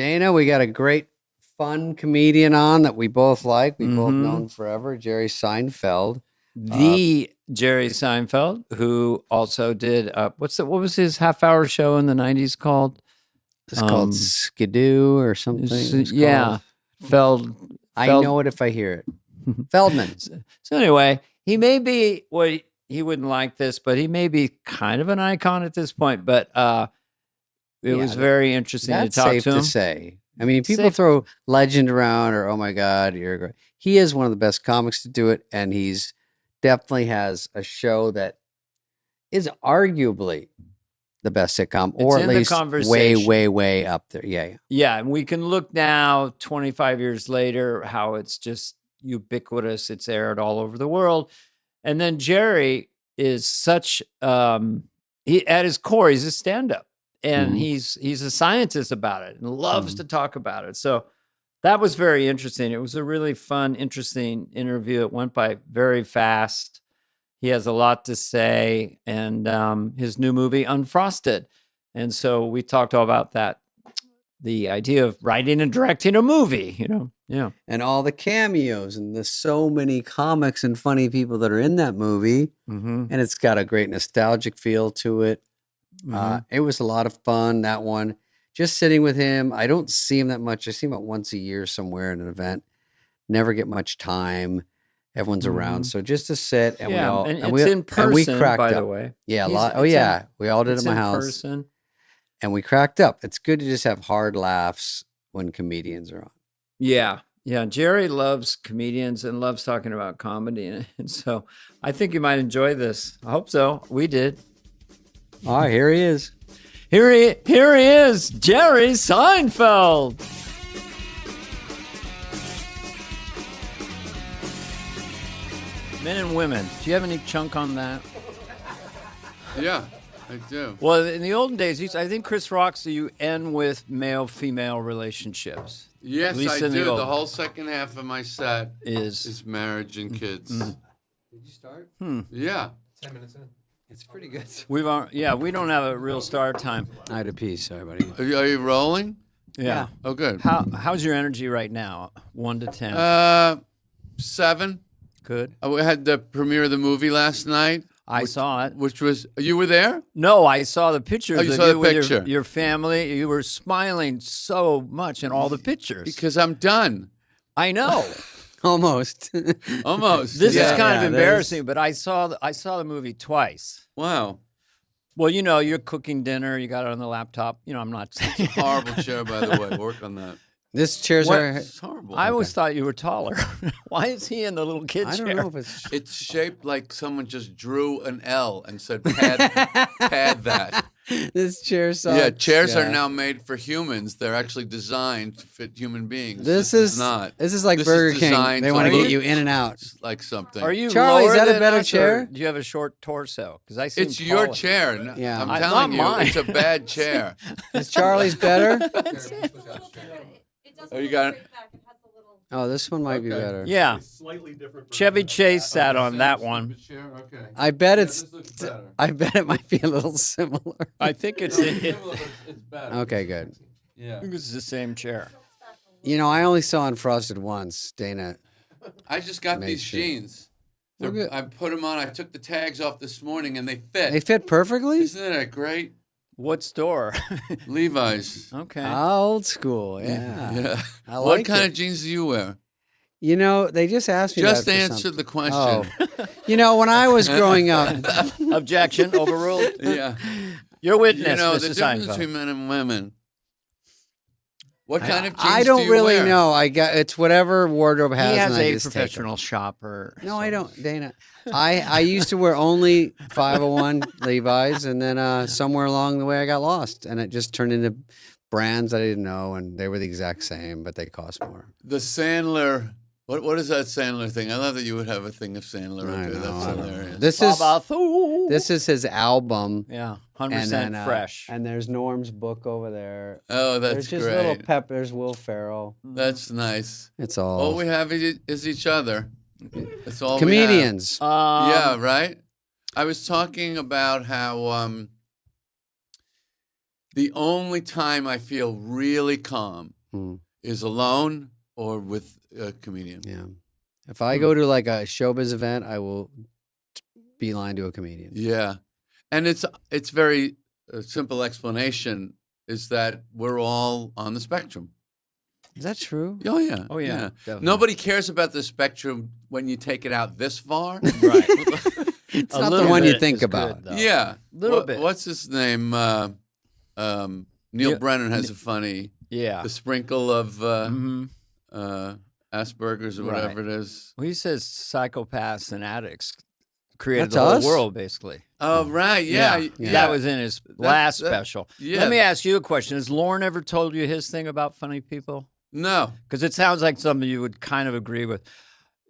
Dana, we got a great, fun comedian on that we both like. We both known forever, Jerry Seinfeld. The Jerry Seinfeld, who also did what was his half-hour show in the 90s called? It's called Skidoo or something. Feld. I know it if I hear it. Feldman. So anyway, he may be he wouldn't like this, but he may be kind of an icon at this point. But it was very interesting to talk to him. That's safe to say. I mean, people throw legend around or, oh my God, you're great. He is one of the best comics to do it. And he's definitely has a show that is arguably the best sitcom, or at least way up there. Yeah. Yeah. And we can look now, 25 years later, how it's just ubiquitous. It's aired all over the world. And then Jerry is such, at his core, he's a stand-up. And he's a scientist about it and loves to talk about it. So that was very interesting. It was a really fun, interesting interview. It went by very fast. He has a lot to say, and his new movie, Unfrosted. And so we talked all about that, the idea of writing and directing a movie, Yeah. And all the cameos, and there's so many comics and funny people that are in that movie. And it's got a great nostalgic feel to it. It was a lot of fun, that one. Just sitting with him. I don't see him that much. I see him about once a year somewhere at an event. Never get much time. Everyone's around. So just to sit and it's in person, by the way. Yeah, we all did it at my house. Person. And we cracked up. It's good to just have hard laughs when comedians are on. Yeah. Yeah. Jerry loves comedians and loves talking about comedy. And so I think you might enjoy this. I hope so. We did. All right, here he is. Here he is, Jerry Seinfeld. Men and women. Do you have any chunk on that? Yeah, I do. Well, in the olden days, I think Chris Rock, so you end with male-female relationships. Yes, I do. The whole second half of my set is marriage and kids. Did you start? Yeah. 10 minutes in. It's pretty good. We don't have a real start time. I had a piece. Sorry, buddy. Are you rolling? Yeah. Oh, good. How's your energy right now? 1 to 10. 7. Good. We had the premiere of the movie last night. I saw it. Which was, you were there? No, I saw the pictures. You saw the picture. With your family. You were smiling so much in all the pictures. Because I'm done. I know. Almost. This is kind of embarrassing, but I saw the movie twice. Wow. Well, you're cooking dinner. You got it on the laptop. I'm not. It's a horrible chair, by the way. Work on that. This chair's It's horrible. I always thought you were taller. Why is he in the little kid chair? I don't know if it's shaped like someone just drew an L and said pad that. This chair sucks. Yeah, chairs are now made for humans. They're actually designed to fit human beings. This is not. This is like Burger King. They want to get you in and out. Like something. Are you Charlie? Is that a better us, chair? Do you have a short torso? Because I see it's your chair. Yeah, I'm telling you, mine. it's a bad chair. Is Charlie's better? Oh, you got it. Oh, this one might be better. Yeah. Slightly different. Chevy Chase sat on that one. Okay. I bet it might be a little similar. I think it's better. Okay, good. Yeah. I think it's the same chair. I only saw Unfrosted once, Dana. I just got these jeans. I put them on. I took the tags off this morning, and they fit. They fit perfectly? Isn't that great? What store? Levi's. Okay. Old school, yeah. Yeah. I like What kind of jeans do you wear? They just asked me Just that for answer the question. Oh. When I was growing up. Objection, overruled. Yeah. Your witness, the Mr. difference Seinfeld. between men and women. What kind of jeans I don't do you really wear? know. It's whatever wardrobe has. He has and I a just take 'em. professional shopper. No, I don't, Dana. I used to wear only 501 Levi's, and then somewhere along the way I got lost, and it just turned into brands that I didn't know, and they were the exact same, but they cost more. The Sandler. What is that Sandler thing? I love that you would have a thing of Sandler. I Okay, know, that's I know. hilarious. This is his album. Yeah, 100% fresh. And there's Norm's book over there. Oh, that's There's just great. little There's Will Ferrell. That's nice. It's all. All we have is each other. That's all comedians. we have. Yeah, right? I was talking about how The only time I feel really calm is alone or with a comedian. Yeah. If I go to like a showbiz event, I will beeline to a comedian. Yeah. And it's very simple explanation is that we're all on the spectrum. Is that true? Oh, yeah. Oh, yeah. Nobody cares about the spectrum when you take it out this far. Right. It's not the one you think about. Yeah. Little bit. What's his name? Neil Brennan has a funny, the sprinkle of Asperger's or whatever it is. Well, he says psychopaths and addicts created That's the whole us? world, basically. Oh, right. Yeah. That was in his last special. Yeah. Let me ask you a question. Has Lauren ever told you his thing about funny people? No. Because it sounds like something you would kind of agree with.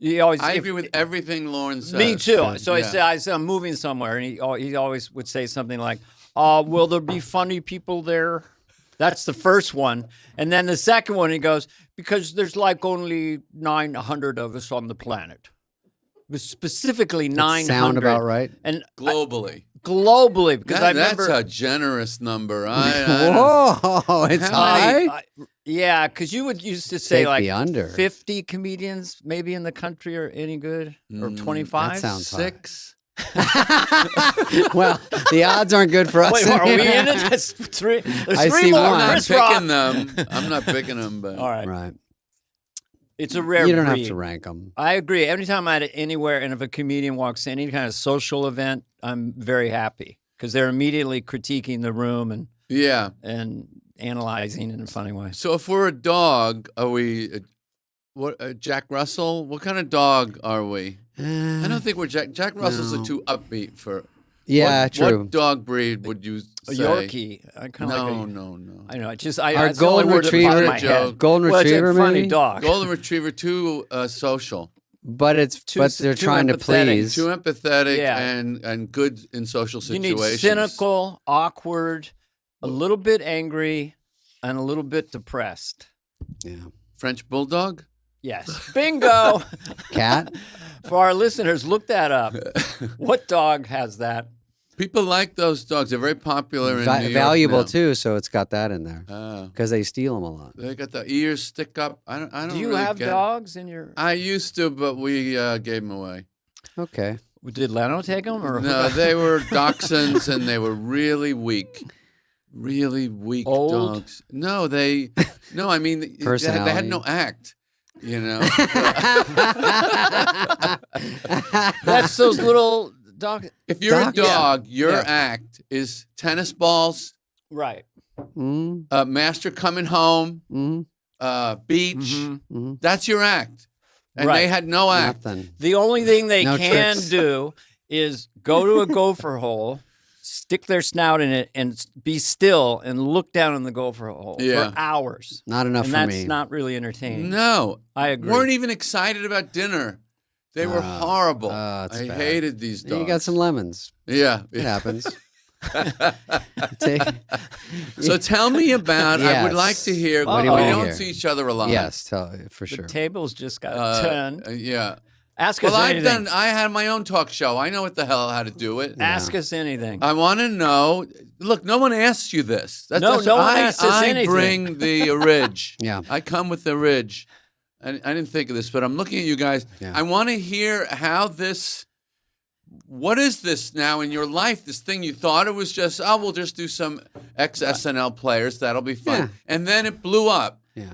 I agree with everything Lauren says. Me too. So I said I'm moving somewhere, and he always would say something like, will there be funny people there? That's the first one. And then the second one, he goes, because there's like only 900 of us on the planet. It was specifically 900. Sound about right? And globally. Because I remember. That's a generous number. Whoa, it's high? Yeah, because you used to say Take like the under. 50 comedians maybe in the country are any good, or 25. That sounds 6. Well, the odds aren't good for us. Wait, are we in it? That's 3. There's I 3 see more. one. I'm not Chris Rock. picking them. I'm not picking them. But. All right. Right. It's a rare You don't breed. have to rank them. I agree. Anytime I'm at anywhere, and if a comedian walks in, any kind of social event, I'm very happy because they're immediately critiquing the room and analyzing in a funny way. So if we're a dog, are we Jack Russell? What kind of dog are we? I don't think we're Jack Russell's are too upbeat for. Yeah, true. What dog breed would you say? A Yorkie. I kind of No. I know. Our it's the only golden word that popped in retriever. my head. Golden Well, it's retriever, a funny maybe? dog. Golden Retriever, too social. But they're too trying to empathetic. please. Too empathetic Yeah. and good in social You situations. need cynical, awkward, a little bit angry, and a little bit depressed. Yeah. French Bulldog? Yes. Bingo. Cat? For our listeners, look that up. What dog has that? People like those dogs. They're very popular in New York Valuable now. too, so it's got that in there because they steal them a lot. They got the ears stick up. I don't. Do you really have get it. dogs in your? I used to, but we gave them away. Okay. Did Leno take them? Or No, they were dachshunds, and they were really weak. Really weak Old? dogs. No, I mean, they had no act. You know. That's those little dogs. If you're a dog, your Yeah. act is tennis balls, Right. master coming home, beach. Mm-hmm. That's your act. And Right. they had no act. Nothing. The only thing they No can tricks. do is go to a gopher hole, stick their snout in it, and be still and look down in the gopher hole Yeah. for hours. Not enough And for that's me. not really entertaining. No. I agree. Weren't even excited about dinner. They were horrible. it's I bad. hated these dogs. You got some lemons. Yeah. It happens. So tell me about. I would Yes. like to hear. What do We you wanna don't hear? see each other a lot. Yes, for The sure. tables just got turned. Yeah. Ask us Well, anything. I had my own talk show. I know what the hell how to do it. Ask us anything. I want to know. Look, no one asks you this. No one asks us anything. I bring the ridge. Yeah. I come with the ridge. I didn't think of this, but I'm looking at you guys. Yeah. I want to hear how this. What is this now in your life? This thing you thought it was just, we'll just do some ex-SNL players. That'll be fun. Yeah. And then it blew up. Yeah.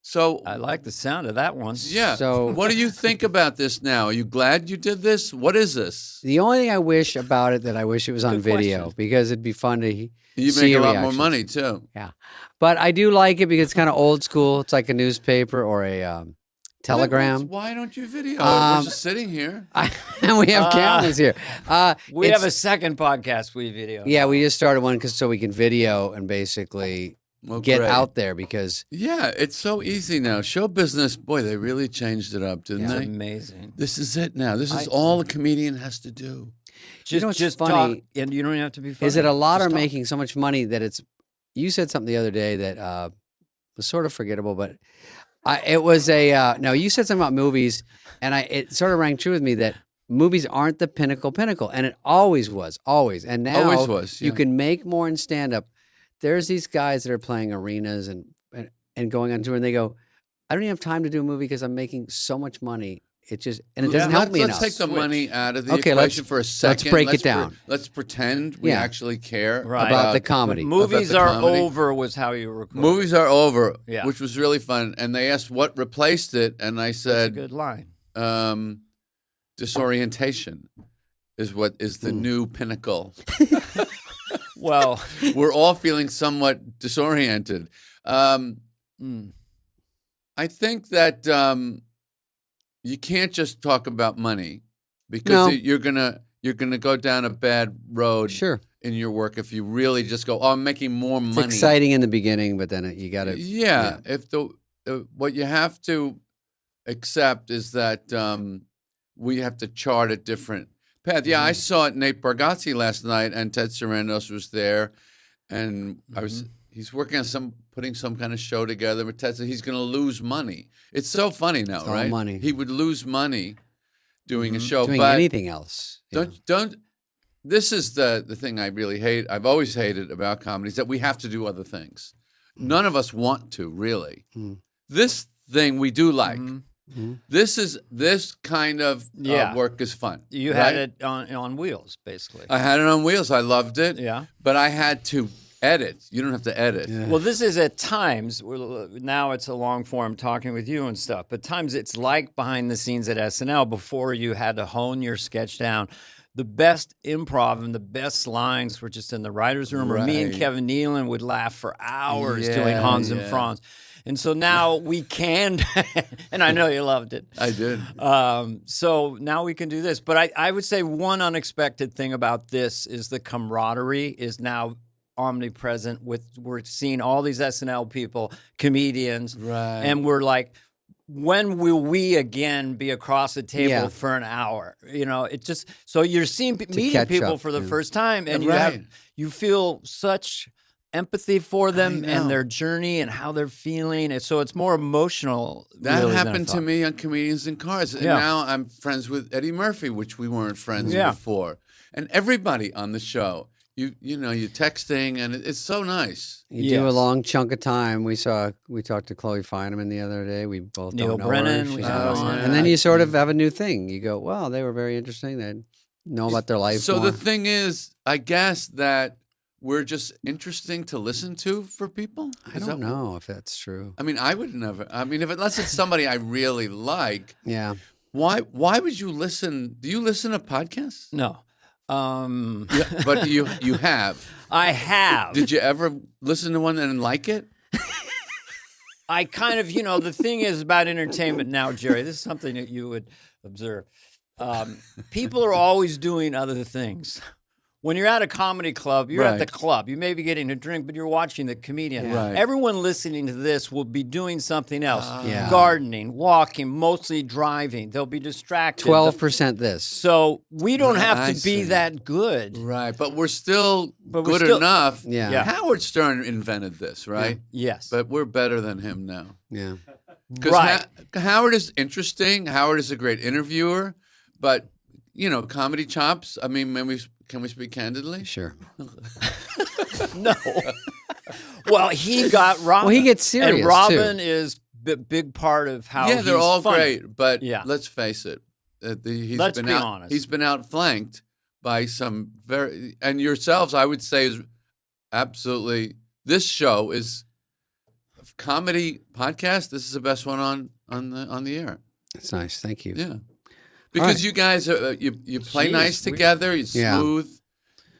So, I like the sound of that one. yeah. So- what do you think about this now? Are you glad you did this? What is this? The only thing I wish about it that I wish it was on Good video question. because it'd be fun to You see make a your lot more reactions. money, too. Yeah, but I do like it because it's kind of old school. It's like a newspaper or a telegram. Why don't you video? We're just sitting here. And we have cameras here. We it's- have a second podcast we video. Yeah, we just started one so we can video and basically Well, get great. out there because Yeah, it's so easy now. Show business, boy, they really changed it up, didn't It's they? amazing. This is it now. This is all a comedian has to do. Just, what's just funny? talk, and you don't even have to be funny. is that a lot Just are talk. making so much money that it's. You said something the other day that was sort of forgettable, but it was a no. You said something about movies, and it sort of rang true with me that movies aren't the pinnacle, and it always was, always, and now Always was, you yeah. can make more in stand up there's these guys that are playing arenas and going on tour, and they go, I don't even have time to do a movie because I'm making so much money. It just, and it doesn't help me enough. Let's take the money out of the Okay, equation for a second. Let's break it down. Let's pretend we actually care about the comedy. Movies are over was how you record. Movies are over, which was really fun. And they asked what replaced it, and I said, that's a good line. Disorientation is what is the new pinnacle. Well, we're all feeling somewhat disoriented. I think that you can't just talk about money because you're gonna go down a bad road in your work if you really just go, oh, I'm making more money. It's exciting in the beginning, but then you got to if what you have to accept is that we have to chart a different path. Yeah, I saw Nate Bargatze last night, and Ted Sarandos was there, and he's working on putting some kind of show together. But Ted said he's going to lose money. It's so funny now, it's right? All money. He would lose money doing a show, doing but anything else. Don't. This is the thing I really hate. I've always hated about comedy is that we have to do other things. None of us want to really. This thing we do like. This kind of work is fun. You had it on wheels, basically. I had it on wheels. I loved it. Yeah. But I had to edit. You don't have to edit. Yeah. Well, this is at times, now it's a long form talking with you and stuff, but times it's like behind the scenes at SNL before you had to hone your sketch down. The best improv and the best lines were just in the writer's room, or me and Kevin Nealon would laugh for hours doing Hans and Franz. And so now we can, and I know you loved it. I did. So now we can do this. But I would say one unexpected thing about this is the camaraderie is now omnipresent. We're seeing all these SNL people, comedians, and we're like, when will we again be across the table for an hour? You know, it just, so you're meeting people for the first time, and you feel such empathy for them and their journey and how they're feeling. And so it's more emotional. That really happened to me on Comedians in Cars. And now I'm friends with Eddie Murphy, which we weren't friends before. And everybody on the show. You're texting, and it's so nice. You do a long chunk of time. We talked to Chloe Fineman the other day. We both Neil don't know Brennan. her. And then you sort of have a new thing. You go, well, they were very interesting. They know about their life. So more. the thing is, I guess that we're just interesting to listen to for people. I don't know if that's true. I mean, I would never. I mean, unless it's somebody I really like. Yeah. Why would you listen? Do you listen to podcasts? No. But you have. I have. Did you ever listen to one and like it? I kind of, the thing is about entertainment now, Jerry, this is something that you would observe. People are always doing other things. When you're at a comedy club, you're at the club. You may be getting a drink, but you're watching the comedian. Right. Everyone listening to this will be doing something else. Gardening, walking, mostly driving. They'll be distracted. 12% this. So we don't have to be that good. Right, but we're still good enough. Yeah. Howard Stern invented this, right? Yeah. Yes. But we're better than him now. Yeah. Because Howard is interesting. Howard is a great interviewer. But, comedy chops, I mean, can we speak candidly? Sure. No. Well, he got Robin. Well, he gets serious, and Robin is a big part of how they're all funny. great. But let's face it. Let's be honest. He's been outflanked by some and yourselves, I would say, is absolutely, this show is a comedy podcast. This is the best one on the air. That's nice. Thank you. Yeah. Because you guys you play nice together. You're smooth.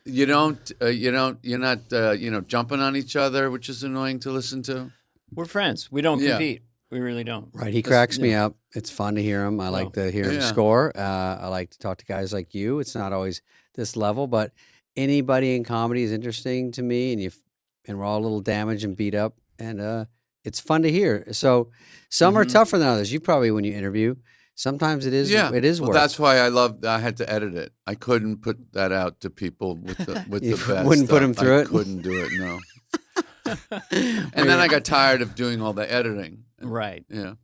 You don't you're not jumping on each other, which is annoying to listen to. We're friends. We don't compete. We really don't. Right. He cracks me up. It's fun to hear him. I like to hear him score. I like to talk to guys like you. It's not always this level, but anybody in comedy is interesting to me, and we're all a little damaged and beat up, and it's fun to hear. So some are tougher than others. You probably, when you interview, sometimes it is work. That's why I had to edit it. I couldn't put that out to people with the best. Wouldn't put them through it? I couldn't do it, no. And then I got tired of doing all the editing. Right. Yeah.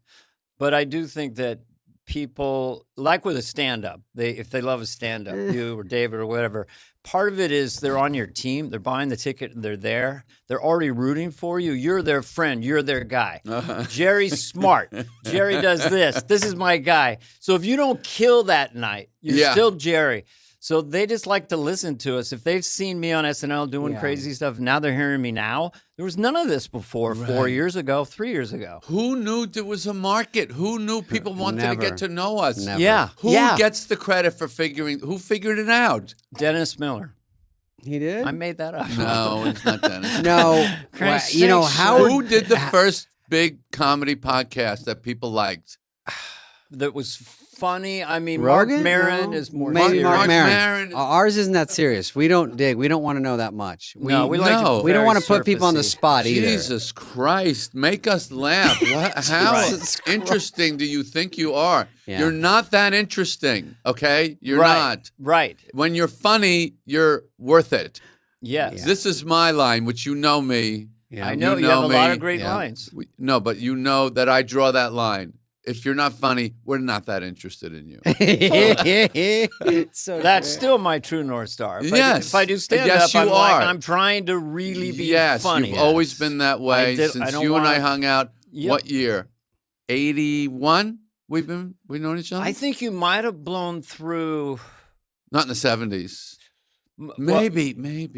But I do think that people, like with a stand-up, if they love a stand-up, you or David or whatever, part of it is they're on your team. They're buying the ticket and they're there. They're already rooting for you. You're their friend. You're their guy. Jerry's smart. Jerry does this. This is my guy. So if you don't kill that night, you're still Jerry. So they just like to listen to us. If they've seen me on SNL doing crazy stuff, now they're hearing me now. There was none of this before 4 years ago, 3 years ago. Who knew there was a market? Who knew people wanted to get to know us? Never. Yeah. Who gets the credit for who figured it out? Dennis Miller. He did? I made that up. No, it's not Dennis. No. Well, you know, Howard. Who did the first big comedy podcast that people liked? That was funny. I mean, Rogan? Mark Maron No. is more Maybe serious. Mark Maron. Maron. Ours isn't that serious. We don't dig. We don't want to know that much. We like it We don't very want to put people on the surfacey. spot either. Jesus Christ, make us laugh. How interesting do you think you are? Yeah. You're not that interesting, okay? You're Right. not. Right. When you're funny, you're worth it. Yes. This is my line, which you know me. Yeah. I know you have a me. lot of great Yeah. lines. No, but you know that I draw that line. If you're not funny, we're not that interested in you. It's so That's true. still my true North Star. If I do stand Yes, up, you I'm are. like, I'm trying to really be Yes, funny. you've always been that way I since don't you and I wanna- hung out. Yep. What year? 81? We've known each other? I think you might have blown through Not in the 70s. well, Maybe late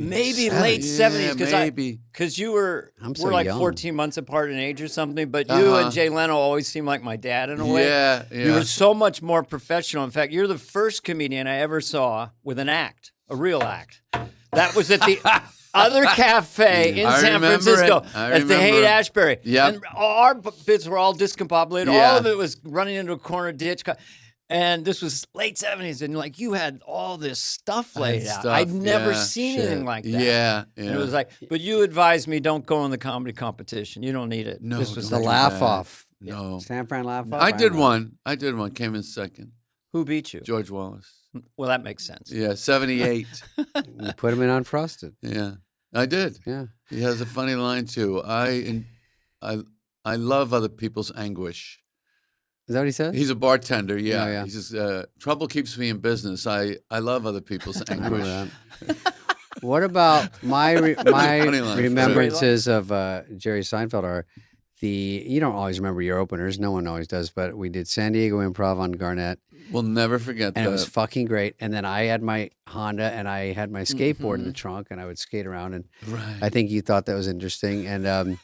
70s, 'cause maybe. because we're so like young. 14 months apart in age or something, but you and Jay Leno always seemed like my dad in a way. Yeah, You were so much more professional. In fact, you're the first comedian I ever saw with an act, a real act. That was at the other cafe in I San remember Francisco it. I at the remember. Haight-Ashbury. Yep. And our bits were all discombobulated. Yeah. All of it was running into a corner ditch. And this was late 70s, and like you had all this stuff laid out. I'd never seen anything like that. Yeah. And it was like, but you advised me don't go in the comedy competition. You don't need it. No, This was The don't do laugh that. off. No. San Fran laugh off. I did know. one. Came in second. who beat you? George Wallace. Well, that makes sense. Yeah, 78. You put him in unfrosted. Yeah. I did. Yeah. He has a funny line too. I love other people's anguish. Is that what he says? He's a bartender. Yeah. Oh, yeah. He says, trouble keeps me in business. I love other people's I remember anguish. that. What about my Funny line. remembrances of Jerry Seinfeld are you don't always remember your openers. No one always does, but we did San Diego Improv on Garnett, We'll never forget and that. it was fucking great. And then I had my Honda, and I had my skateboard in the trunk, and I would skate around. And Right. I think you thought that was interesting. And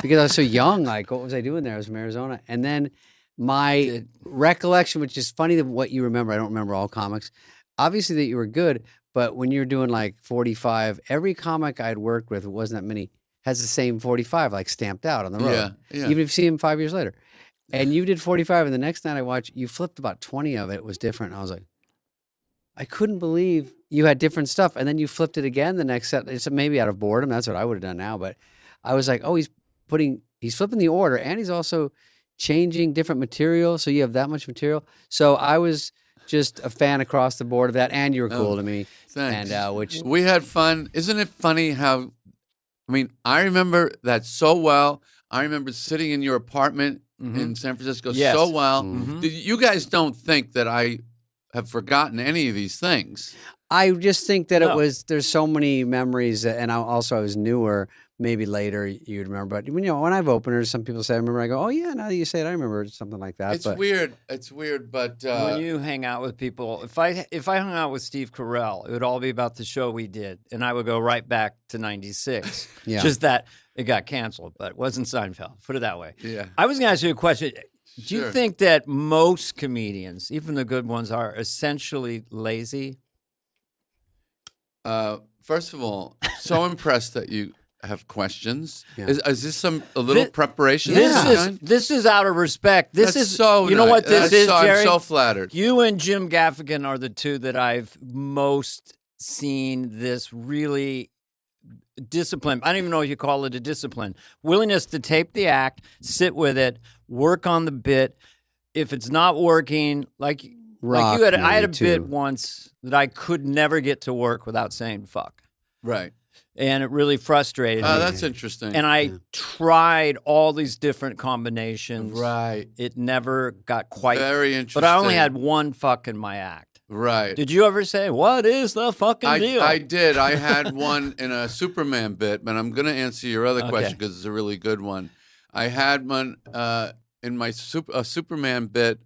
because I was so young, like, what was I doing there? I was from Arizona. And then my recollection, which is funny that what you remember, I don't remember all comics, obviously that you were good, but when you're doing like 45, every comic I'd worked with, it wasn't that many, has the same 45, like stamped out on the road. Yeah. Even if you see him 5 years later. And you did 45, and the next night I watched, you flipped about 20 of it. It was different. And I was like, I couldn't believe you had different stuff. And then you flipped it again the next set. It's maybe out of boredom. That's what I would have done now. But I was like, oh, he's flipping the order, and he's also changing different material. So you have that much material. So I was just a fan across the board of that. And you were cool to me. Thanks. And which We had fun. Isn't it funny how, I remember that so well. I remember sitting in your apartment in San Francisco so well. You guys don't think that I have forgotten any of these things. I just think that No. there's so many memories, and I was newer. Maybe later you'd remember, but when I have openers, some people say I remember. I go, oh yeah, now that you say it, I remember something like that. It's weird. It's weird, but When you hang out with people, if I hung out with Steve Carell, it would all be about the show we did, and I would go right back to '96. Yeah. Just that it got canceled, but it wasn't Seinfeld. Put it that way. yeah. I was going to ask you a question. Do you Sure. think that most comedians, even the good ones, are essentially lazy? First of all, so impressed that you have questions. Yeah. Is this a little Thi- preparation? This of some is kind? this is out of respect. This That's is so. you know nice. what this That's is, so, Jerry. I'm so flattered. You and Jim Gaffigan are the two that I've most seen this really discipline. I don't even know if you call it a discipline. Willingness to tape the act, sit with it, work on the bit. If it's not working, like Rock you had, I had a movie, bit too. once that I could never get to work without saying fuck. Right. and it really frustrated me. Oh, that's interesting. And I tried all these different combinations. Right. It never got quite. Very interesting. But I only had one fuck in my act. Right. Did you ever say, what is the fucking deal? I did. I had one in a Superman bit, but I'm going to answer your other question because it's a really good one. I had one in my Superman bit,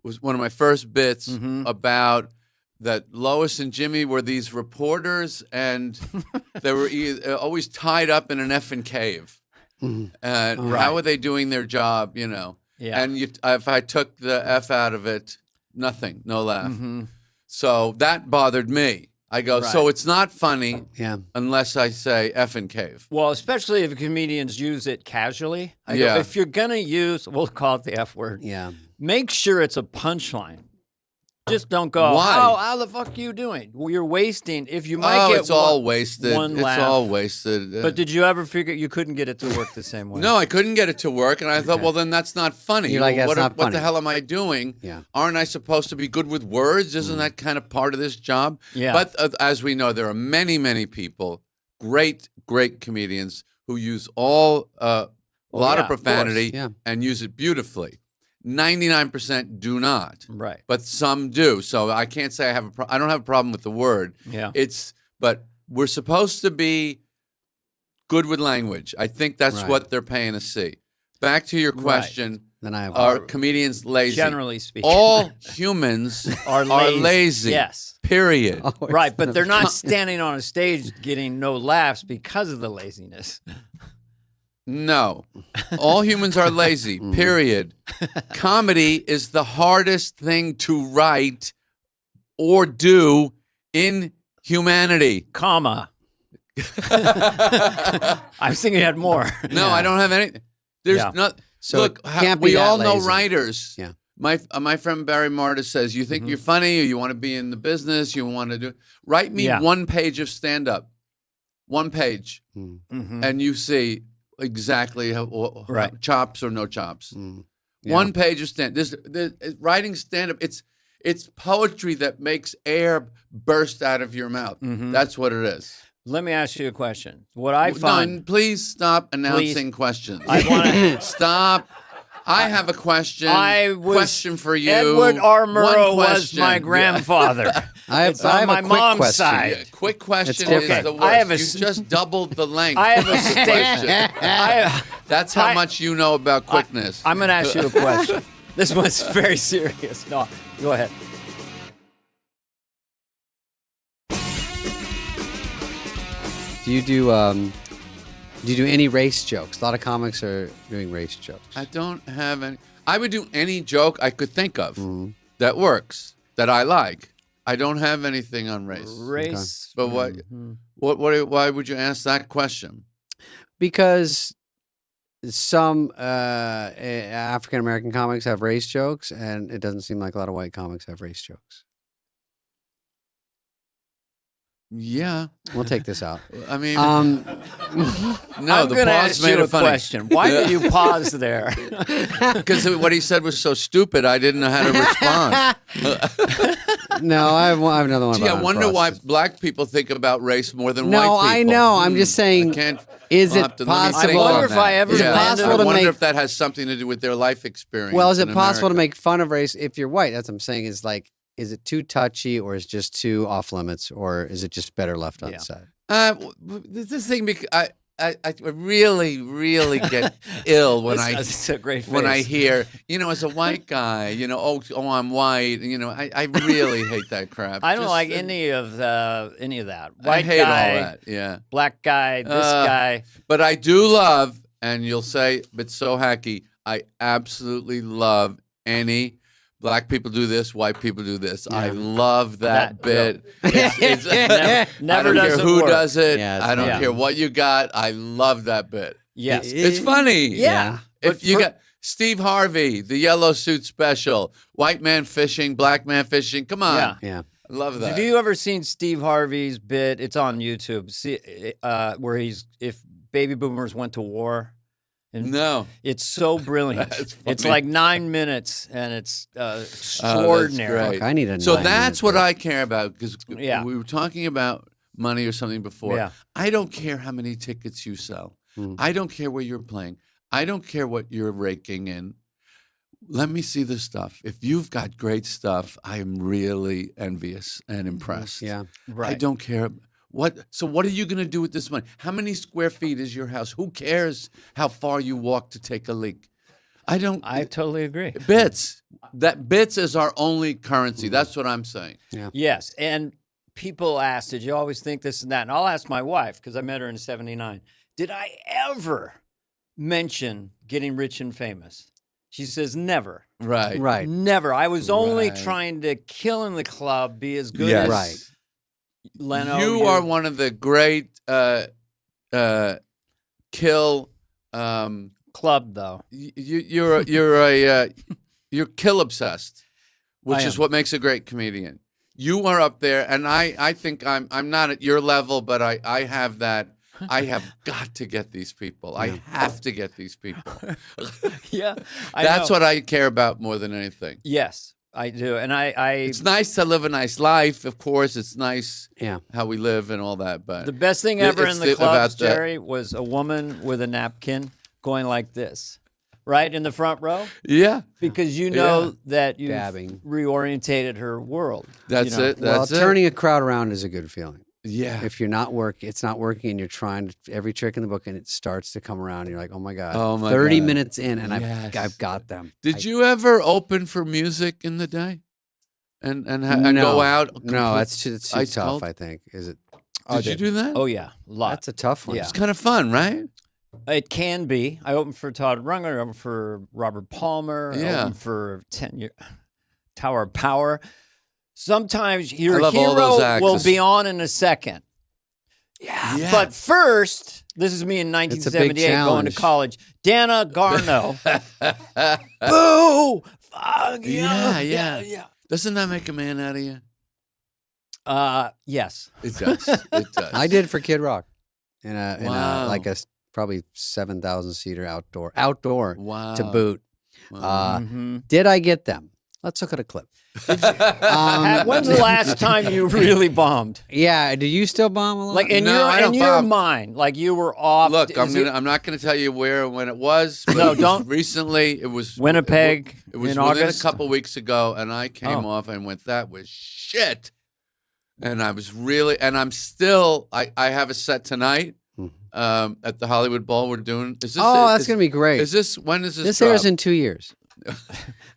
was one of my first bits about that Lois and Jimmy were these reporters, and they were always tied up in an effing cave. And how are they doing their job, you know? Yeah. And if I took the F out of it, nothing, no laugh. So that bothered me. I go, so it's not funny unless I say effing cave. Well, especially if comedians use it casually. I go, if you're going to use, we'll call it the F word. Yeah. Make sure it's a punchline. Just don't go, Why? how the fuck are you doing? Well, you're wasting. If you might get it's all wasted. one It's laugh. all wasted. But did you ever figure you couldn't get it to work the same way? No, I couldn't get it to work, and I thought, well, then that's not funny. You're like, that's what, not what funny. the hell am I doing? Yeah. Aren't I supposed to be good with words? Isn't that kind of part of this job? Yeah. But as we know, there are many, many people, great comedians who use a lot of profanity and use it beautifully. 99% do not. Right. But some do. So I can't say I don't have a problem with the word. Yeah. But we're supposed to be good with language. I think that's what they're paying to see. Back to your question. Then I have Are comedians lazy? Generally speaking. All humans are lazy. Yes. Period. Right, but they're not standing on a stage getting no laughs because of the laziness. No. All humans are lazy. Period. Comedy is the hardest thing to write or do in humanity. Comma. I was thinking you had more. No, I don't have anything. There's not. So look, it can't be we that all know lazy. writers. Yeah. My friend Barry Martis says, you think you're funny, or you want to be in the business, you want to do. Write me 1 page of stand up, 1 page, and you see exactly how chops or no chops. Yeah. 1 page of stand. Writing stand up. It's poetry that makes air burst out of your mouth. That's what it is. Let me ask you a question. What I find... No, please stop announcing questions. I want to... Stop. I have a question. Question for you. Edward R. One Murrow was question. my grandfather. I have, It's on my a quick mom's question. side. Yeah, quick question It's is okay. the worst. I have a you just doubled the length. I have a of the question. That's how much you know about quickness. I'm going to ask you a question. This one's very serious. No, go ahead. Do you do any race jokes? A lot of comics are doing race jokes. I don't have any. I would do any joke I could think of that works, that I like. I don't have anything on race. Race. But why would you ask that question? Because some African American comics have race jokes, and it doesn't seem like a lot of white comics have race jokes. Yeah. We'll take this out. I mean, No, I'm the going to pause ask made you it a funny. question. Why did you pause there? Because what he said was so stupid, I didn't know how to respond. No, I have another one. Gee, about I wonder why unprocessed. black people think about race more than white No, people. I know. I'm just saying. I can't. Is I'll it have to- let me possible? think I wonder on if that. I ever Is it possible I to wonder make- if that has something to do with their life experience. Well, is it in possible to America. make fun of race if you're white? That's what I'm saying. Is like, is it too touchy, or is it just too off limits, or is it just better left unsaid? This thing, I really, really get ill when It's a great when I face. hear, as a white guy, oh, I'm white. I really hate that crap. I don't Just, like any of that. I White hate guy, all that. Yeah. black guy, this guy. But I do love, and you'll say, but so hacky, I absolutely love any black people do this, white people do this. I love that bit. It's, Never I don't care doesn't who work. does it. Yeah, it's I don't not. care what you got. I love that bit. Yes. It's funny. Yeah. If But you got Steve Harvey, the yellow suit special, white man fishing, black man fishing. Come on. Yeah. Yeah. I love that. Have you ever seen Steve Harvey's bit? It's on YouTube. See, where if baby boomers went to war. And No. it's so brilliant. That's It's funny. like 9 minutes, and it's That's extraordinary. great. I need a So 9 that's minute what bit. I care about, because Yeah. we were talking about money or something before. Yeah. I don't care how many tickets you sell. I don't care where you're playing. I don't care what you're raking in. Let me see the stuff. If you've got great stuff, I am really envious and impressed. Yeah. Right. I don't care. So what are you going to do with this money? How many square feet is your house? Who cares how far you walk to take a leak? I totally agree. Bits. Bits is our only currency. That's what I'm saying. Yeah. Yes. And people ask, did you always think this and that? And I'll ask my wife, because I met her in 79. Did I ever mention getting rich and famous? She says, never. Right. Never. I was only trying to kill in the club, be as good as Leno. You are one of the great kill club, though. You're kill obsessed, which is what makes a great comedian. You are up there, and I think I'm not at your level, but I have that. I have got to get these people. I have to get these people. Yeah. That's what I care about more than anything. Yes, I do. And it's nice to live a nice life, of course. It's nice how we live and all that. But the best thing ever in the clubs, Jerry, was a woman with a napkin going like this. Right in the front row? Yeah. Because you know that you've reorientated her world. That's it. Turning a crowd around is a good feeling. Yeah. If you're it's not working, and you're trying every trick in the book, and it starts to come around, and you're like, oh my God, 30 minutes in, and I've got them. Did you ever open for music in the day? And go out? No, that's too tough, I think. Is it? Did you do that? Oh, yeah. A lot. That's a tough one. Yeah. It's kind of fun, right? It can be. I opened for Todd Rundgren. I opened for Robert Palmer. I opened for 10 years. Tower of Power. Sometimes your hero will be on in a second. Yeah. But first, this is me in 1978 going to college. Dana Garno. Boo! Fuck Yeah. Doesn't that make a man out of you? Yes. It does. It does. I did for Kid Rock in a probably 7,000 seater outdoor to boot. Did I get them? Let's look at a clip. When's the last time you really bombed? Yeah, do you still bomb a lot? Like in your mind, like you were off. Look, I'm not going to tell you where and when it was. But no, don't. Recently, it was Winnipeg. It was in within August? a couple weeks ago, and I came off and went, that was shit. And I was really, and I'm still. I have a set tonight. At the Hollywood Bowl, we're doing. Is this? That's gonna be great. Is this? When is this? This airs in 2 years. The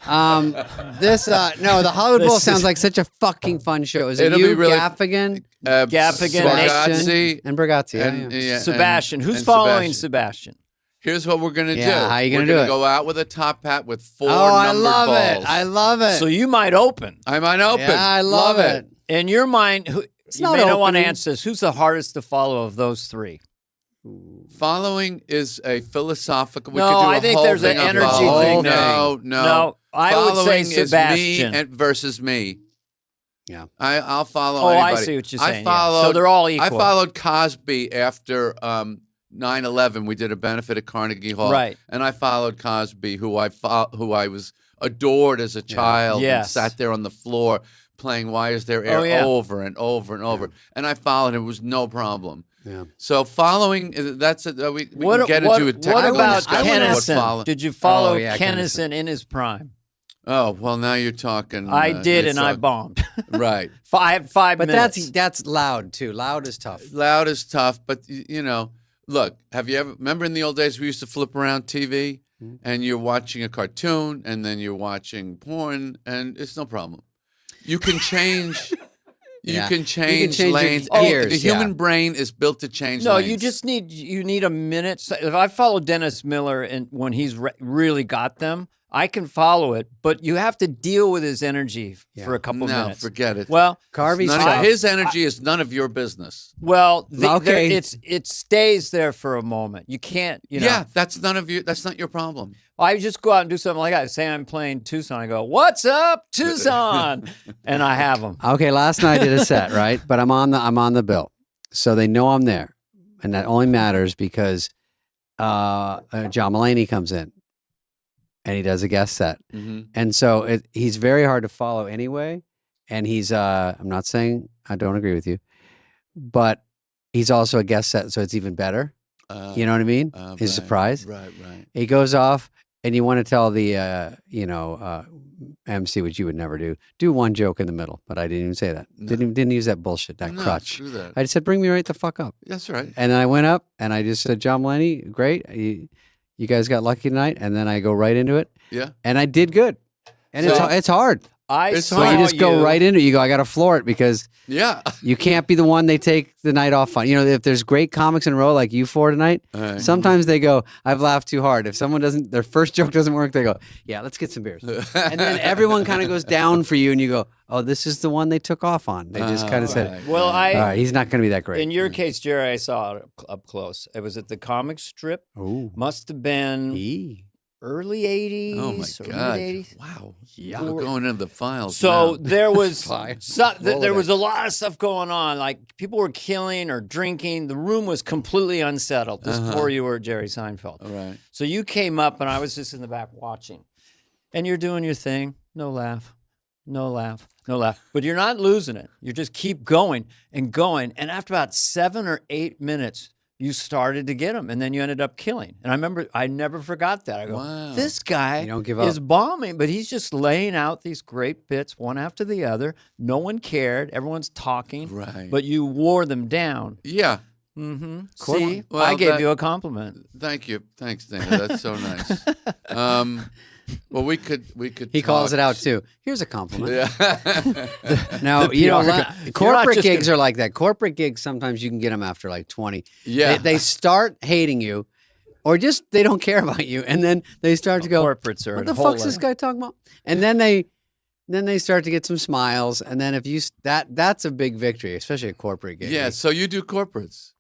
Hollywood Bowl sounds like such a fucking fun show. Is it It'll you, be really, Gaffigan, Bargatze, and Bargatze, Sebastian. Who's following Sebastian? Here's what we're gonna do. How you gonna do it? Go out with a top hat with 4 I numbered love balls. it. I love it. So you might open. I might open. Yeah, I love it. In your mind, you not may not want to opening. answer this. Who's the hardest to follow of those three? Following is a philosophical. We No, could do a I think whole there's an thing on energy following. thing there. No. I would say Following Sebastian. is me versus me. Yeah. I'll follow Oh, anybody. I see what you're saying. So they're all equal. I followed Cosby after 9/11. We did a benefit at Carnegie Hall, right? And I followed Cosby, who I was adored as a child, and sat there on the floor playing "Why Is There Air" over and over and over, and I followed him. It was no problem. Yeah. So following, that's it. We can get into a technical What about discussion Kennison? What Did you follow Kennison in his prime? Oh, well, now you're talking. I did, and I bombed. Right. I had 5 minutes. But that's loud, too. Loud is tough. Loud is tough, but, look, have you ever, remember in the old days we used to flip around TV, and you're watching a cartoon, and then you're watching porn, and it's no problem. You can change... You can change lanes. The human brain is built to change lanes. No, you need a minute. So if I follow Dennis Miller and when he's really got them, I can follow it, but you have to deal with his energy for a couple minutes. No, forget it. Well, Carvey's his energy is none of your business. Well, it stays there for a moment. You can't, Yeah, that's not your problem. I just go out and do something like that. Say I'm playing Tucson. I go, "What's up, Tucson?" and I have them. Okay, last night I did a set, right? But I'm on the bill, so they know I'm there, and that only matters because John Mulaney comes in, and he does a guest set, and so he's very hard to follow anyway. And he's I'm not saying I don't agree with you, but he's also a guest set, so it's even better. You know what I mean? His surprise. Right. He goes off, and you want to tell the MC, which you would never do one joke in the middle, but I didn't even say that. No. Didn't use that bullshit, that crutch. Screw that. I just said, bring me right the fuck up. That's right. And then I went up, and I just said, John Mulaney, great. You guys got lucky tonight. And then I go right into it. Yeah. And I did good. And So- it's hard. It's So you just go right into it. You go, I got to floor it because Yeah. you can't be the one they take the night off on. You know, if there's great comics in a row like you four tonight, Right. sometimes they go, I've laughed too hard. If someone doesn't, their first joke doesn't work, they go, yeah, let's get some beers. And then everyone kind of goes down for you and you go, oh, this is the one they took off on. They just kind of said, Well, all right, he's not going to be that great. in your case, Jerry, I saw it up close. It was at the comic strip. Ooh. Must have been early 80s. Oh my or God! mid-80s. Wow. Yeah. We're going into the files. So now. there was Fine. there was a lot of stuff going on. Like people were killing or drinking. The room was completely unsettled. This before you were Jerry Seinfeld. All right. So you came up and I was just in the back watching. And you're doing your thing. No laugh. No laugh. No laugh. But you're not losing it. You just keep going and going. And after about 7 or 8 minutes, you started to get him, and then you ended up killing. And I remember, I never forgot that. I go, Wow. this guy You don't give is up. bombing, but he's just laying out these great bits one after the other. No one cared. Everyone's talking. Right. But you wore them down. Yeah. Mm-hmm. Cool. See, Well, I gave that- you a compliment. Thank you. Thanks, Dana. That's so nice. Well, we could. He calls talk. it out too. Here's a compliment. Yeah. Now, The you know, PR guy. You're not corporate just gigs are like that. Corporate gigs, sometimes you can get them after like 20. Yeah. They start hating you or just they don't care about you. And then they start to go, Corporates are what a the whole fuck's this other- guy talking about? And then they start to get some smiles. And then if you, that's a big victory, especially a corporate gig. Yeah. So you do corporates.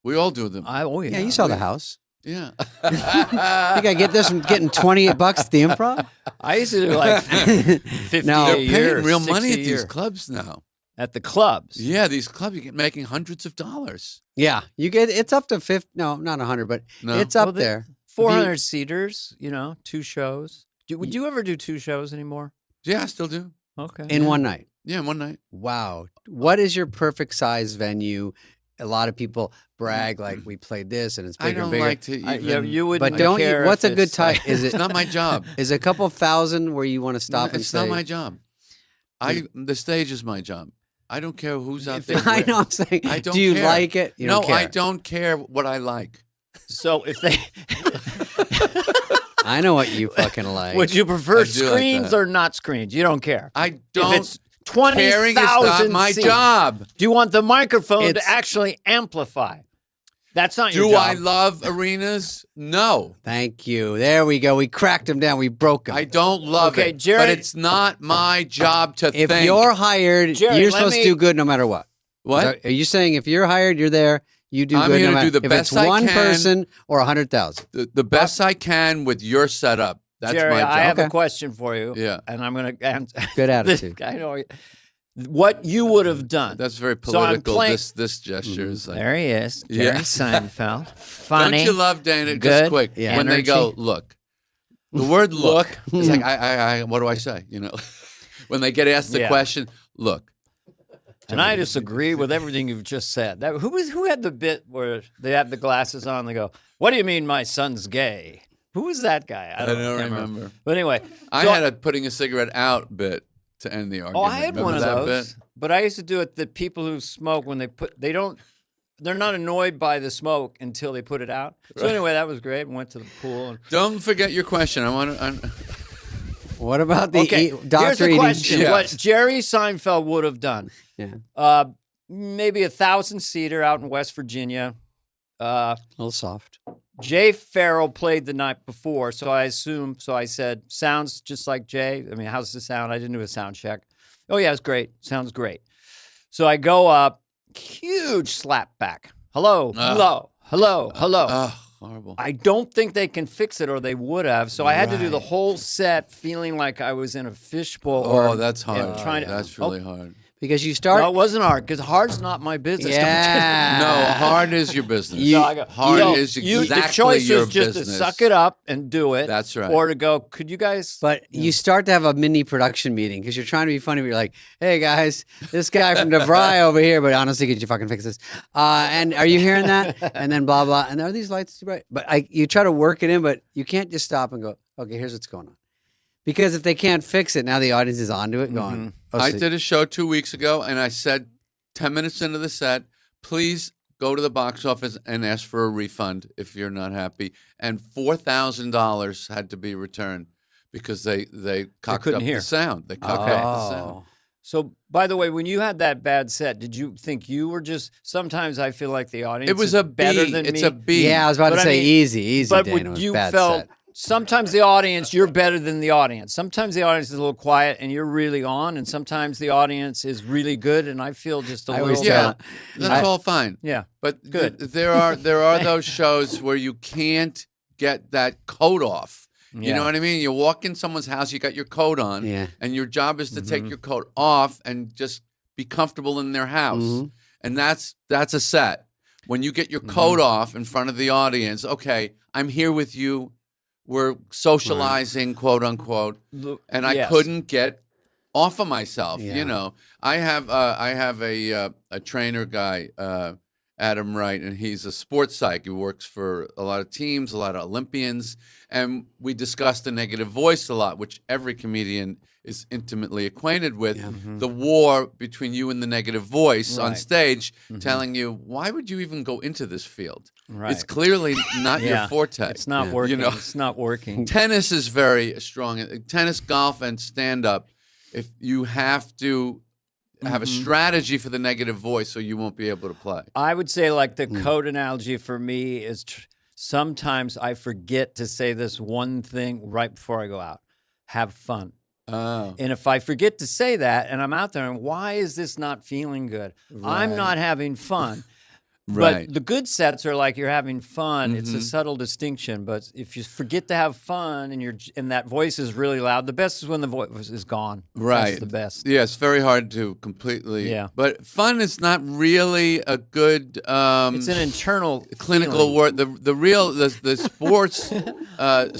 We all do them. Oh, Yeah, you saw the house. Yeah. I think I get this from getting $28 at the Improv. I used to do like 50 Now- a They're year, paying real 60 money a at these year. clubs now. At the clubs. Yeah, these clubs you get making hundreds of dollars. Yeah, you get it's up to 50. No, not 100, but No. it's up Well, there. 400 seaters, 2 shows. Would you ever do 2 shows anymore? Yeah, I still do. Okay. In one night. Yeah, one night. Wow. What is your perfect size venue? A lot of people brag like we played this and it's I bigger don't and bigger. like to even. yeah, you wouldn't but don't you? care What's if a good it's type? Is It's it not my job. is a couple thousand where you want to stop and It's say? not my job. The stage is my job. I don't care who's out there. I where. know. I'm saying. I don't Do you care. like it? You No, don't care. I don't care what I like. So if they I know what you fucking like. would you prefer I do like screens that. or not screens? You don't care. I don't. If it's 20,000 Caring is not my seats, job. Do you want the microphone It's- to actually amplify? That's not your Do job. I love arenas? No. Thank you. There we go. We cracked him down. We broke him. I don't love Okay, it. Jerry- But it's not my job to if think. you're hired, Jerry, you're let supposed me- to do good no matter what. What? Are you saying if you're hired, you're there, you do I'm good here no to matter do the if best it's I one can. person or 100,000? The best I can with your setup. That's Jerry, my job. I have a Okay. question for you. Yeah. And I'm going to answer. Good attitude. I know. What you would have done. That's very So I'm political. playing- This gesture is like. There he is, Yeah. Jerry Seinfeld. Funny. Don't you love Dana? Just good, quick. yeah. When they go, energy. look. The word look is like, I what do I say? When they get asked the Yeah. question, look. And I disagree with everything you've just said. Who had the bit where they have the glasses on? They go, "What do you mean my son's gay?" Who was that guy? I don't can't remember. But anyway, I so- had a putting a cigarette out bit to end the argument. Oh, I had Remember one of that those. bit? But I used to do it. The people who smoke when they're not annoyed by the smoke until they put it out. So anyway, that was great. Went to the pool. And, Don't forget your question. I want to. What about the okay, doctor here's the eating question: chips? What Jerry Seinfeld would have done? Yeah. Maybe 1,000-seater out in West Virginia. A little soft. Jay Farrell played the night before, so I said, sounds just like Jay. I mean, how's the sound? I didn't do a sound check. Oh, yeah, it's great. Sounds great. So I go up, huge slap back. Hello, hello, hello, hello. Oh, horrible. I don't think they can fix it, or they would have. So I had to do the Right. whole set feeling like I was in a fishbowl. Oh, or that's hard. trying to- That's really hard. because you start. No, it wasn't hard because hard's not my business. Yeah. No, hard is your business. No, I go, hard is exactly the choice your is just business. to suck it up and do it. That's right. Or to go, could you guys? But you start to have a mini production meeting because you're trying to be funny. But you're like, hey guys, this guy from DeVry over here. But honestly, could you fucking fix this? And are you hearing that? And then blah blah. And are these lights too bright? But you try to work it in, but you can't just stop and go, okay, here's what's going on. Because if they can't fix it, now the audience is onto it going. Oh, I did a show 2 weeks ago, and I said 10 minutes into the set, please go to the box office and ask for a refund if you're not happy. And $4,000 had to be returned because they cocked couldn't up hear. the sound. They cocked up the sound. So, by the way, when you had that bad set, did you think you were just? Sometimes I feel like the audience. It was is a better B. than It's me. a B. Yeah, I was about But to I say mean, easy, But Dana. when It was you bad felt set. sometimes the audience, you're better than the audience. Sometimes the audience is a little quiet and you're really on, and sometimes the audience is really good, and I feel just a I always little. Yeah, tell- that's all fine. Yeah. But Good. there are those shows where you can't get that coat off. You know what I mean? You walk in someone's house, you got your coat on, Yeah. and your job is to take your coat off and just be comfortable in their house. And that's a set. When you get your coat off in front of the audience, okay, I'm here with you. We're socializing, quote unquote, and I Yes. couldn't get off of myself. Yeah. You know, I have a trainer guy, Adam Wright, and he's a sports psych. He works for a lot of teams, a lot of Olympians, and we discuss the negative voice a lot, which every comedian is intimately acquainted with. The war between you and the negative voice on Right. stage, telling you, why would you even go into this field? Right. It's clearly not your forte. It's not working. You know? It's not working. Tennis is very strong. Tennis, golf, and stand-up, if you have to have a strategy for the negative voice so you won't be able to play. I would say like the coat analogy for me is sometimes I forget to say this one thing right before I go out. Have fun. Oh. And if I forget to say that and I'm out there and why is this not feeling good? I'm not having fun. Right. But the good sets are like you're having fun. It's a subtle distinction. But if you forget to have fun and that voice is really loud, the best is when the voice is gone. Right. That's the best. Yeah, it's very hard to completely. Yeah. But fun is not really a good It's an internal clinical feeling. word. The sports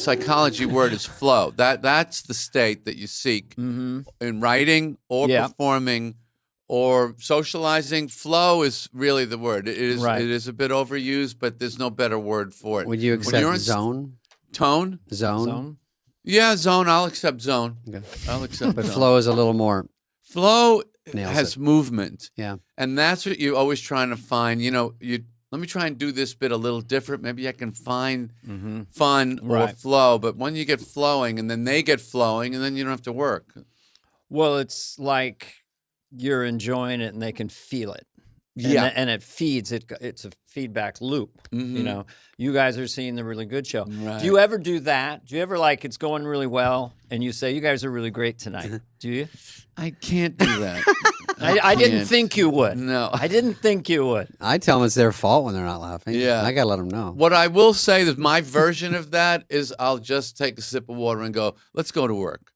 psychology word is flow. That's the state that you seek in writing or Yeah. performing or socializing. Flow is really the word. It is. Right. It is a bit overused, but there's no better word for it. Would you When accept you're in zone? Tone? Zone? Yeah, zone. I'll accept zone. Okay. I'll accept. But zone. flow is a little more. Flow Nails has it. movement. Yeah. And that's what you're always trying to find. You know, let me try and do this bit a little different. Maybe I can find fun or Right. flow. But when you get flowing and then they get flowing and then you don't have to work. Well, it's like you're enjoying it and they can feel it. Yeah. And it feeds. It's a feedback loop. You know, you guys are seeing the really good show. Right. Do you ever do that? Do you ever like it's going really well and you say, you guys are really great tonight? Do you? I can't do that. I didn't can't. think you would. No. I didn't think you would. I tell them it's their fault when they're not laughing. Yeah. I got to let them know. What I will say is my version of that is I'll just take a sip of water and go, let's go to work.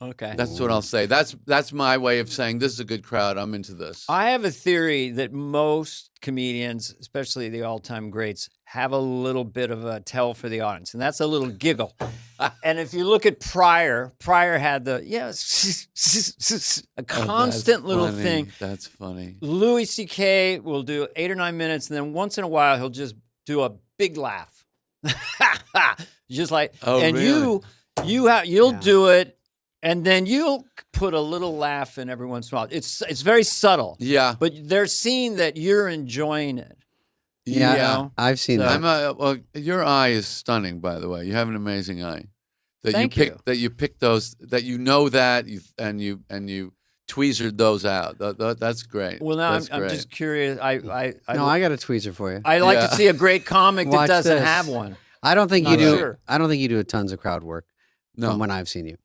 Okay. That's what I'll say. That's my way of saying this is a good crowd. I'm into this. I have a theory that most comedians, especially the all-time greats, have a little bit of a tell for the audience, and that's a little giggle. And if you look at Pryor had the a constant little funny. thing. That's funny. Louis C.K. will do 8 or 9 minutes, and then once in a while he'll just do a big laugh, just like. Oh, and really? you'll do it. And then you'll put a little laugh in every once in a while. It's very subtle. Yeah. But they're seeing that you're enjoying it. Yeah, You know? I've seen So- that. Well, your eye is stunning, by the way. You have an amazing eye. That Thank you pick you. that you pick those that you know that and you tweezered those out. That's great. Well, now That's I'm great. just curious. I No, I got a tweezer for you. I like Yeah. to see a great comic that Watch doesn't this. have one. I don't think you Not do. sure. I don't think you do tons of crowd work No. from when I've seen you.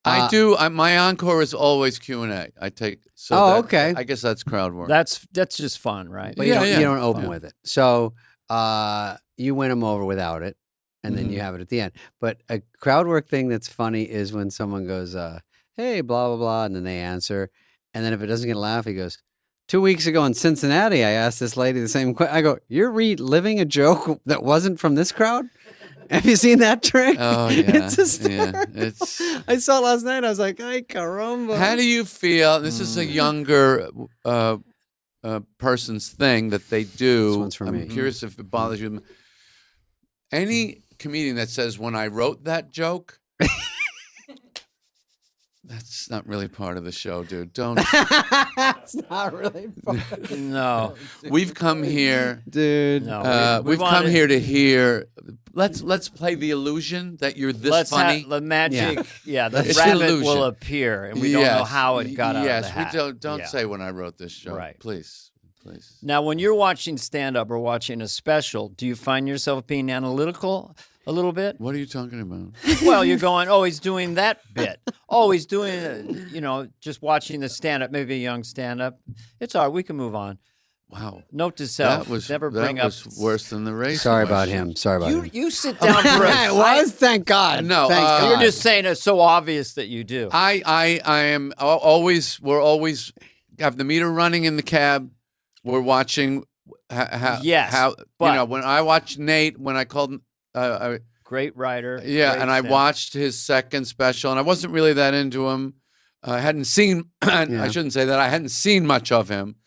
I do. My encore is always Q&A. I take. So Oh, that- okay. I guess that's crowd work. That's just fun, right? But Yeah, you don't open Yeah. with it. So you win them over without it, and then you have it at the end. But a crowd work thing that's funny is when someone goes, "Hey, blah blah blah," and then they answer, And then if it doesn't get a laugh, he goes, 2 weeks ago in Cincinnati, I asked this lady the same question. I go, you're reliving a joke that wasn't from this crowd? Have you seen that trick? Oh, yeah. It's hysterical. I saw it last night. I was like, ay, caramba. How do you feel? This is a younger person's thing that they do. This one's for me. I'm curious if it bothers you. Any comedian that says, when I wrote that joke, that's not really part of the show, dude. Don't. It's not really fun. No. We've come here. Dude. No. We've come here to hear. Let's play the illusion that you're this funny. The magic. Yeah, the It's rabbit illusion. will appear, and we don't know how it got out of the hat. Yes, we don't say when I wrote this show. Right. Please. Now, when you're watching stand-up or watching a special, do you find yourself being analytical a little bit? What are you talking about? Well, you're going, oh, he's doing that bit. Oh, he's doing, just watching the stand-up, maybe a young stand-up. It's all right. We can move on. Wow. Note to self, That was worse than the race. Sorry about him. Sorry about him. You sit down for a It was? Thank God. No, Thank God. You're just saying it's so obvious that you do. I am always, we're always have the meter running in the cab. We're watching when I watched Nate, when I called, great writer. yeah, great and I stand- watched his second special, and I wasn't really that into him. I hadn't seen, I shouldn't say that, I hadn't seen much of him.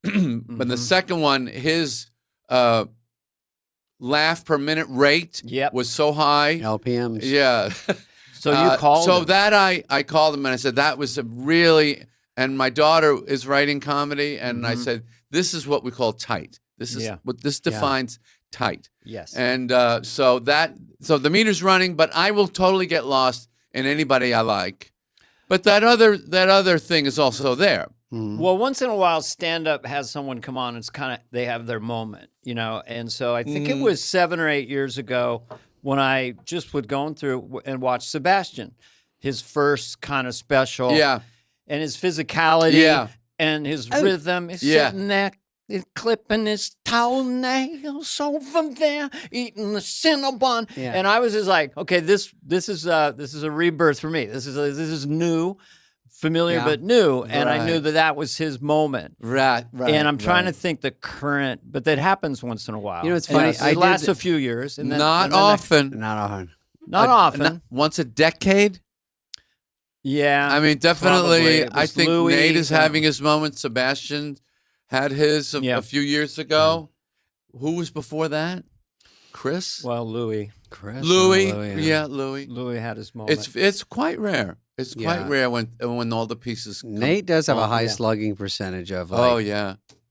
But the second one, his laugh per minute rate was so high. LPMs. Yeah. So you called So him. that I called him and I said, that was a really, and my daughter is writing comedy, and I said, this is what we call tight. This is what this defines tight. Yes. And so the meter's running, but I will totally get lost in anybody I like. But that other thing is also there. Well, once in a while, stand-up has someone come on. It's kind of, they have their moment, And so I think it was 7 or 8 years ago when I just was going through and watched Sebastian, his first kind of special. Yeah. And his physicality and his rhythm is sitting there clipping his toenails over there, eating the Cinnabon. Yeah. And I was just like, okay, this is a rebirth for me. This is new, familiar but new. And I knew that was his moment. Right. And I'm trying to think the current, but that happens once in a while. It's funny. It lasts a few years. And then, Not often. Not often. Not often. Once a decade. Yeah. I mean, definitely. probably. I think Louis, Nate is having his moment. Sebastian had his a few years ago. Who was before that? Chris? Well, Louis. Louis. Yeah. Louis. Louis had his moment. It's quite rare. It's quite rare when all the pieces come Nate does have a high yeah. slugging percentage of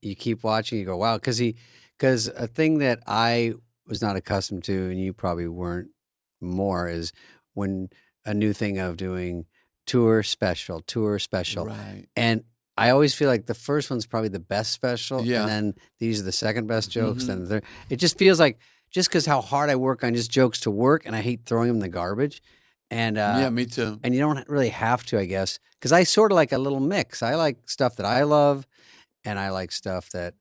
you keep watching, you go, wow. Because a thing that I was not accustomed to, and you probably weren't more, is when a new thing of doing tour special. Right. And I always feel like the first one's probably the best special. Yeah. And then these are the second best jokes. Then the third. It just feels like, just because how hard I work on just jokes to work, and I hate throwing them in the garbage. And yeah, me too. And you don't really have to, I guess, because I sort of like a little mix. I like stuff that I love, and I like stuff that,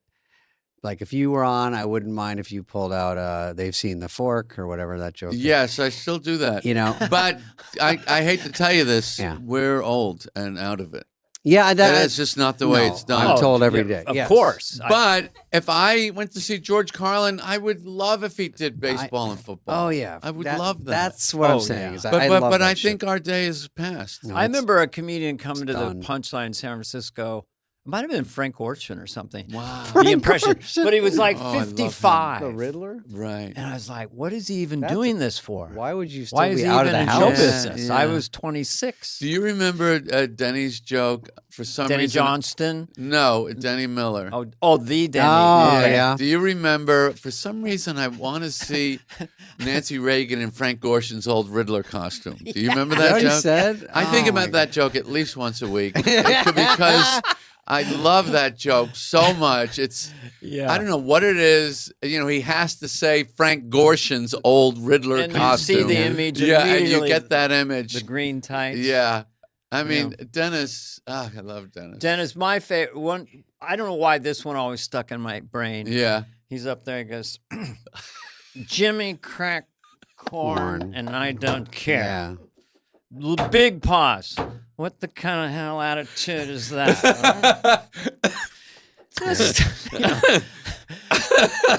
like, if you were on, I wouldn't mind if you pulled out They've Seen the Fork or whatever that joke is. Yes, I still do that. But I hate to tell you this. Yeah. We're old and out of it. Yeah, That's just not the way it's done. I'm told every day. Of Yes. course. But if I went to see George Carlin, I would love if he did baseball and football. Oh, yeah. I would love that. That's what I'm Oh, saying. yeah. Is But I love I that shit. think our day is past. No, I it's- remember a comedian coming to done. the Punchline in San Francisco. It might have been Frank Orshin or something. Wow. The impression. Orshin. But he was like Oh, I love him. 55. The Riddler? Right. And I was like, what is he even doing this for? Why would you still Why is be he out of even the in show house? business? I Yeah. was 26. Do you remember Denny's joke? For some Denny reason, Johnston. No, Denny Miller. The Denny. Oh, yeah. Do you remember? For some reason, I want to see Nancy Reagan in Frank Gorshin's old Riddler costume. Do you remember Is that that what you joke? said? I think Oh, my about that joke at least once a week because I love that joke so much. It's I don't know what it is. He has to say Frank Gorshin's old Riddler And you costume. see the image yeah, and you immediately. get that image. The green tights. Yeah. I mean, Dennis, I love Dennis. Dennis, my favorite one. I don't know why this one always stuck in my brain. Yeah. He's up there. He goes, Jimmy cracked corn, Corn. and I don't care. Yeah. Big pause. What the kind of hell attitude is that? Just,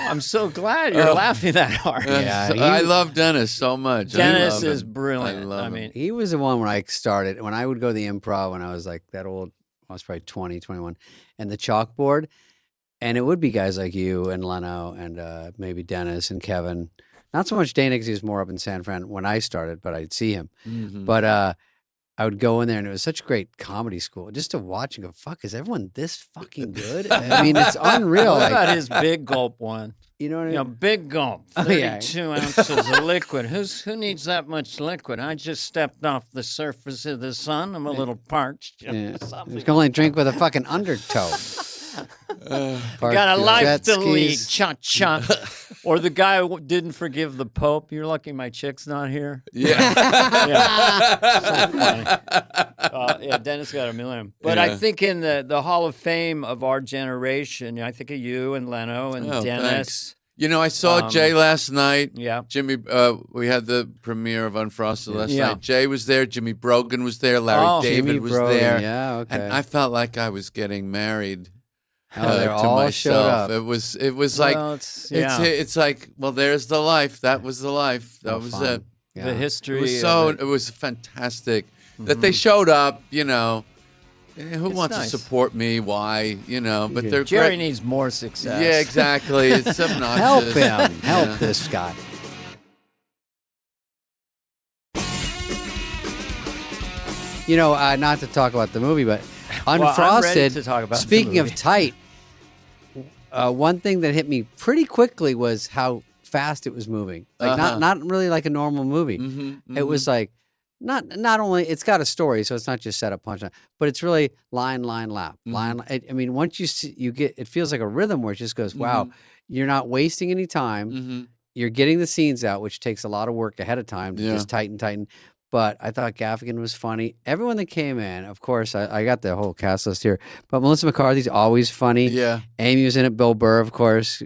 I'm so glad you're laughing that hard. Yeah, I love Dennis so much. Dennis is brilliant. I love him. mean, he was the one when I started. When I would go to the improv when I was like that old, I was probably 20, 21, and the chalkboard, and it would be guys like you and Leno and maybe Dennis and Kevin. Not so much Dana because he was more up in San Fran when I started, but I'd see him. But I would go in there, and it was such a great comedy school just to watch and go, fuck, is everyone this fucking good? I mean, it's unreal. what Like, about his big gulp one? you know what I mean? You know, big gulp, Oh, yeah. 32 ounces of liquid. Who needs that much liquid? I just stepped off the surface of the sun. I'm a little parched. Yeah. You Something. can only drink with a fucking undertow. Got a life jet to lead, skis. cha-cha. Or the guy who didn't forgive the Pope. You're lucky my chick's not here. Yeah. So funny. Yeah, Dennis got a million. But I think in the Hall of Fame of our generation, I think of you and Leno and Oh, Dennis. thanks. You know, I saw Jay last night. Yeah. Jimmy, we had the premiere of Unfrosted last Yeah. night. Jay was there. Jimmy Brogan was there. Larry David Jimmy was Brogan, there. yeah, okay. And I felt like I was getting married. Oh, they to all myself. showed up. It was like Well, it's like, well, there's the life. That was the life. That was fun. it. Yeah. the It history. was of it was fantastic that they showed up. You know, who wants nice. to support me? Why? You know, but they're Jerry great. needs more success. Yeah, exactly. It's Help obnoxious. him. Help Yeah. this guy. You know, not to talk about the movie, but I'm ready Unfrosted, to talk about the speaking of movie. tight, one thing that hit me pretty quickly was how fast it was moving. Like not really like a normal movie. It was like not only it's got a story, so it's not just set up punchline, but it's really line lap line. I mean, once you see, you get it feels like a rhythm where it just goes, wow, you're not wasting any time. You're getting the scenes out, which takes a lot of work ahead of time to just tighten. But I thought Gaffigan was funny. Everyone that came in, of course, I got the whole cast list here. But Melissa McCarthy's always funny. Yeah. Amy was in it. Bill Burr, of course.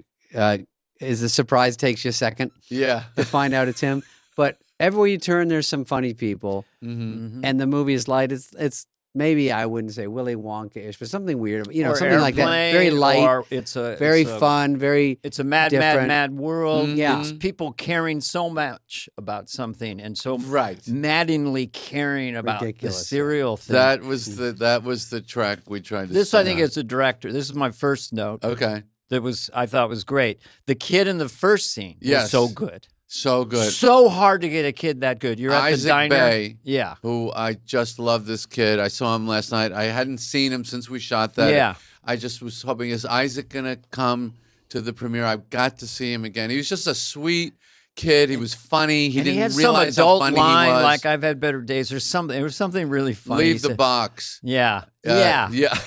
Is the surprise takes you a second Yeah. to find out it's him. But everywhere you turn, there's some funny people. And the movie is light. It's maybe I wouldn't say Willy Wonka-ish, but something weird. You know, Or something like that. Very Airplane, light. or it's Very fun. Very It's a mad different. world. Yeah. It's people caring so much about something and so Right. maddeningly caring about Ridiculous. the serial thing. That was the track we tried to. This, I set think, out. as a director, this is my first note. Okay. I thought was great. The kid in the first scene was Yes. so good. So good. So hard to get a kid that good. You're at Isaac the diner. Bay. Yeah. Who I just love this kid. I saw him last night. I hadn't seen him since we shot that. Yeah. I just was hoping, is Isaac gonna come to the premiere? I've got to see him again. He was just a sweet kid. He was funny. He And didn't he had some realize how adult funny line he was. like I've had better days or something. It was something really funny. Leave He the said- box. Yeah. Yeah. yeah.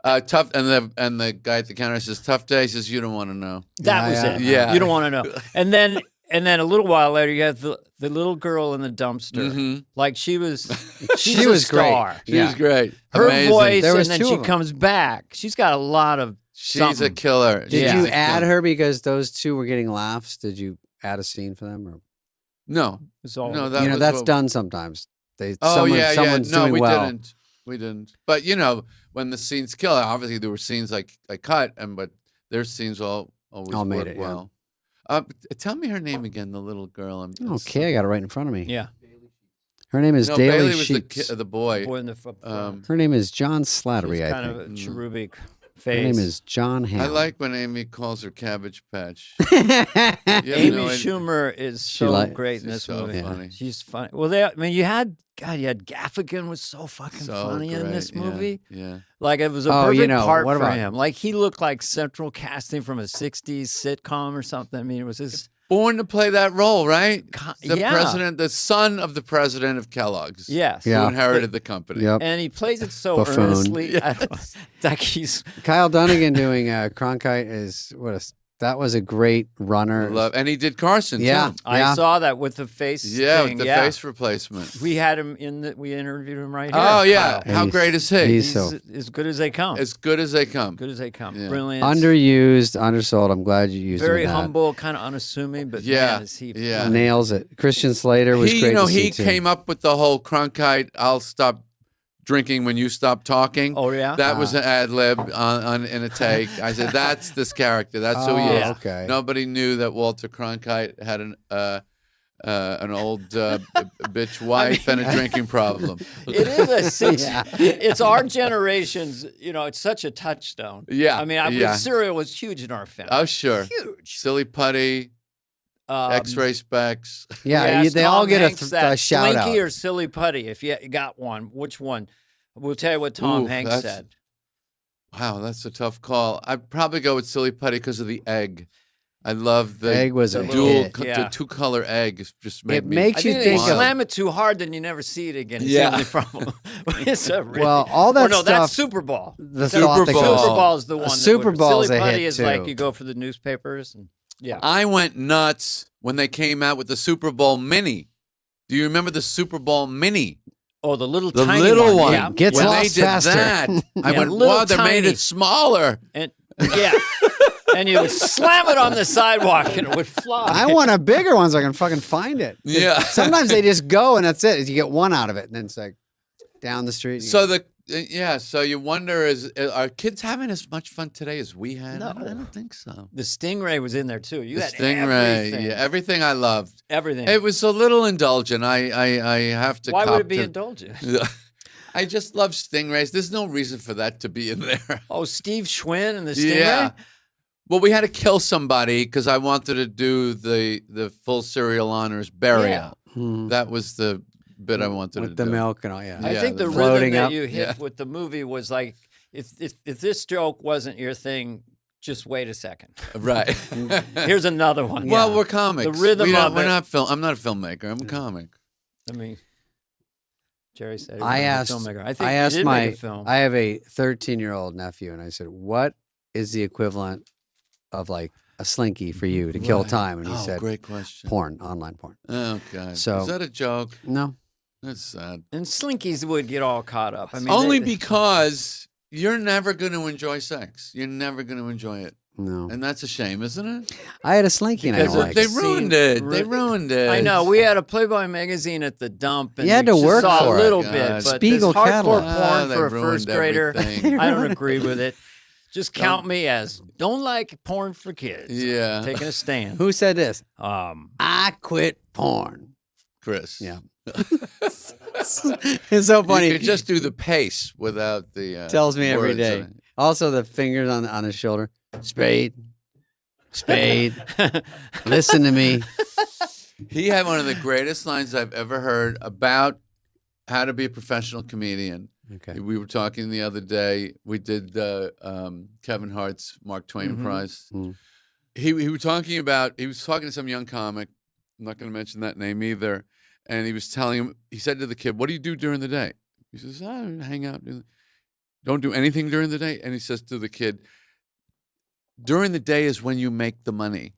Tough, and the guy at the counter says, "Tough day." He says, "You don't want to know." That was Yeah, it. yeah. You don't want to know. And then a little while later, you have the little girl in the dumpster. Like she was She was a star. great. She was great. Her Amazing. voice, There and was then two she of 'em. comes back. She's got a lot of She's a something. killer. Did Yeah. you She's a add killer. her because those two were getting laughs? Did you add a scene for them? Or No. It's all- No, that you know, was that's what- done sometimes. Oh someone's No, doing we well. didn't. We didn't. But you know, when the scenes kill, obviously there were scenes like I cut, but their scenes always All made work it, yeah. well. Tell me her name again, the little girl. Okay, I got it right in front of me. Yeah. Her name is No, Daly Bailey was Sheets. the boy. Boy in the front. Her name is John She's Slattery, I kind think. of a cherubic Her face. name is John Hamm. I like when Amy calls her Cabbage Patch. Amy no idea. Schumer is so great in she's this so movie. funny. She's funny. Well, you had Gaffigan was so fucking So funny in great, this yeah, movie. Yeah. Like it was a Oh, perfect you know, part what for about- him. Like he looked like central casting from a '60s sitcom or something. I mean, it was his. Born to play that role, right? The yeah. president, the son of the president of Kellogg's. Yes. Who Yeah. inherited the company. Yep. And he plays it so Buffoon. earnestly. I don't- like he's Kyle Dunnigan doing Cronkite is what a That was a great runner. And he did Carson Yeah. too. I saw that with the face. Yeah, thing. with the face replacement. We had him we interviewed him right here. Oh yeah, Kyle. how great is he? He's He's as good as they come. As good as they come. Good as they come. Yeah. Brilliant. Underused, undersold. I'm glad you used Very him in that. humble, kind of unassuming, but Yeah, man, is he yeah. Nails it. Christian Slater was He, great to see he too. came up with the whole Cronkite, I'll stop drinking when you stop talking. Oh yeah. That was an ad lib in a take. I said, "That's this character. That's who he is." Okay. Nobody knew that Walter Cronkite had an old bitch wife and a drinking problem. It is a six. Yeah. It's our generation's. It's such a touchstone. Yeah, I mean, yeah. cereal was huge in our family. Oh sure, Huge. Silly Putty, X-ray specs. Yeah, Yes, they Tom all get Hanks, a shout out. Slinky or Silly Putty. If you got one, which one? We'll tell you what Tom Ooh, Hanks that's- said. Wow, that's a tough call. I'd probably go with Silly Putty because of the egg. I love the Egg was the a little- hit. yeah. the two-color egg. Just made It me. makes I you think think if of you slam it too hard, then you never see it again. It's Yeah. the only problem. It's a really, Well, all that no, stuff. that's Super Bowl. The Super thought that Bowl. goes- Super Bowl is the one. Super Bow's Silly a Putty hit, is like too. you go for the newspapers and yeah. I went nuts when they came out with the Super Bowl Mini. Do you remember the Super Bowl Mini? Oh, the little The tiny little one. Yeah. Gets when they lost did faster. that, I Yeah, went, little wow, they made tiny. it smaller. And yeah. And you would slam it on the sidewalk and it would fly. I want a bigger one so I can fucking find it. Yeah. Sometimes they just go and that's it. You get one out of it, and then it's like down the street. So so you wonder, are kids having as much fun today as we had? No. I don't think so. The Stingray was in there too. You The had Stingray, everything. yeah, everything I loved. Everything. It was a little indulgent. I have to. Why would cop it be to- indulgent? I just love stingrays. There's no reason for that to be in there. Oh, Steve Schwinn and the Stingray? Yeah. Well, we had to kill somebody because I wanted to do the full serial honors burial. Yeah. Hmm. That was the bit I wanted to With the do. milk and all, yeah. I Yeah, think the the floating rhythm that up. you hit Yeah. with the movie was like, if this joke wasn't your thing, just wait a second. Right. Here's another one. Well, we're comics. The rhythm of we're it. not film. I'm not a filmmaker. I'm a comic. I mean, Jerry said he I wasn't a asked. filmmaker. I think I you asked did my. make a film. I have a 13-year-old nephew, and I said, "What is the equivalent of like a slinky for you to kill Right. time?" And he Oh, said, great question. "Porn, online porn." Oh God. So- is that a joke? No, That's sad. And Slinkies would get all caught up. I mean, Only they- because you're never going to enjoy sex. You're never going to enjoy it, no. and that's a shame, isn't it? I had a slinky, and I Because don't of like They it. ruined Scene- it. They ruined it. I know. We had a Playboy magazine at the dump, and You had we to just work saw for a it. little God. bit. But Spiegel this hardcore catalog. porn they for a ruined first grader, everything. I don't agree with it. Just count me as don't like porn for kids. Yeah. Taking a stand. Who said this? Um, I quit porn. Chris. Yeah. It's so funny. You could just do the pace without the. Tells me every words day. in it. Also, the fingers on his shoulder. Spade. Spade. Listen to me. He had one of the greatest lines I've ever heard about how to be a professional comedian. Okay. We were talking the other day. We did Kevin Hart's Mark Twain Mhm. Prize. Mm. He was talking to some young comic. I'm not going to mention that name either. And he was telling him. He said to the kid, "What do you do during the day?" He says, "I hang out. Don't do anything during the day." And he says to the kid, "During the day is when you make the money."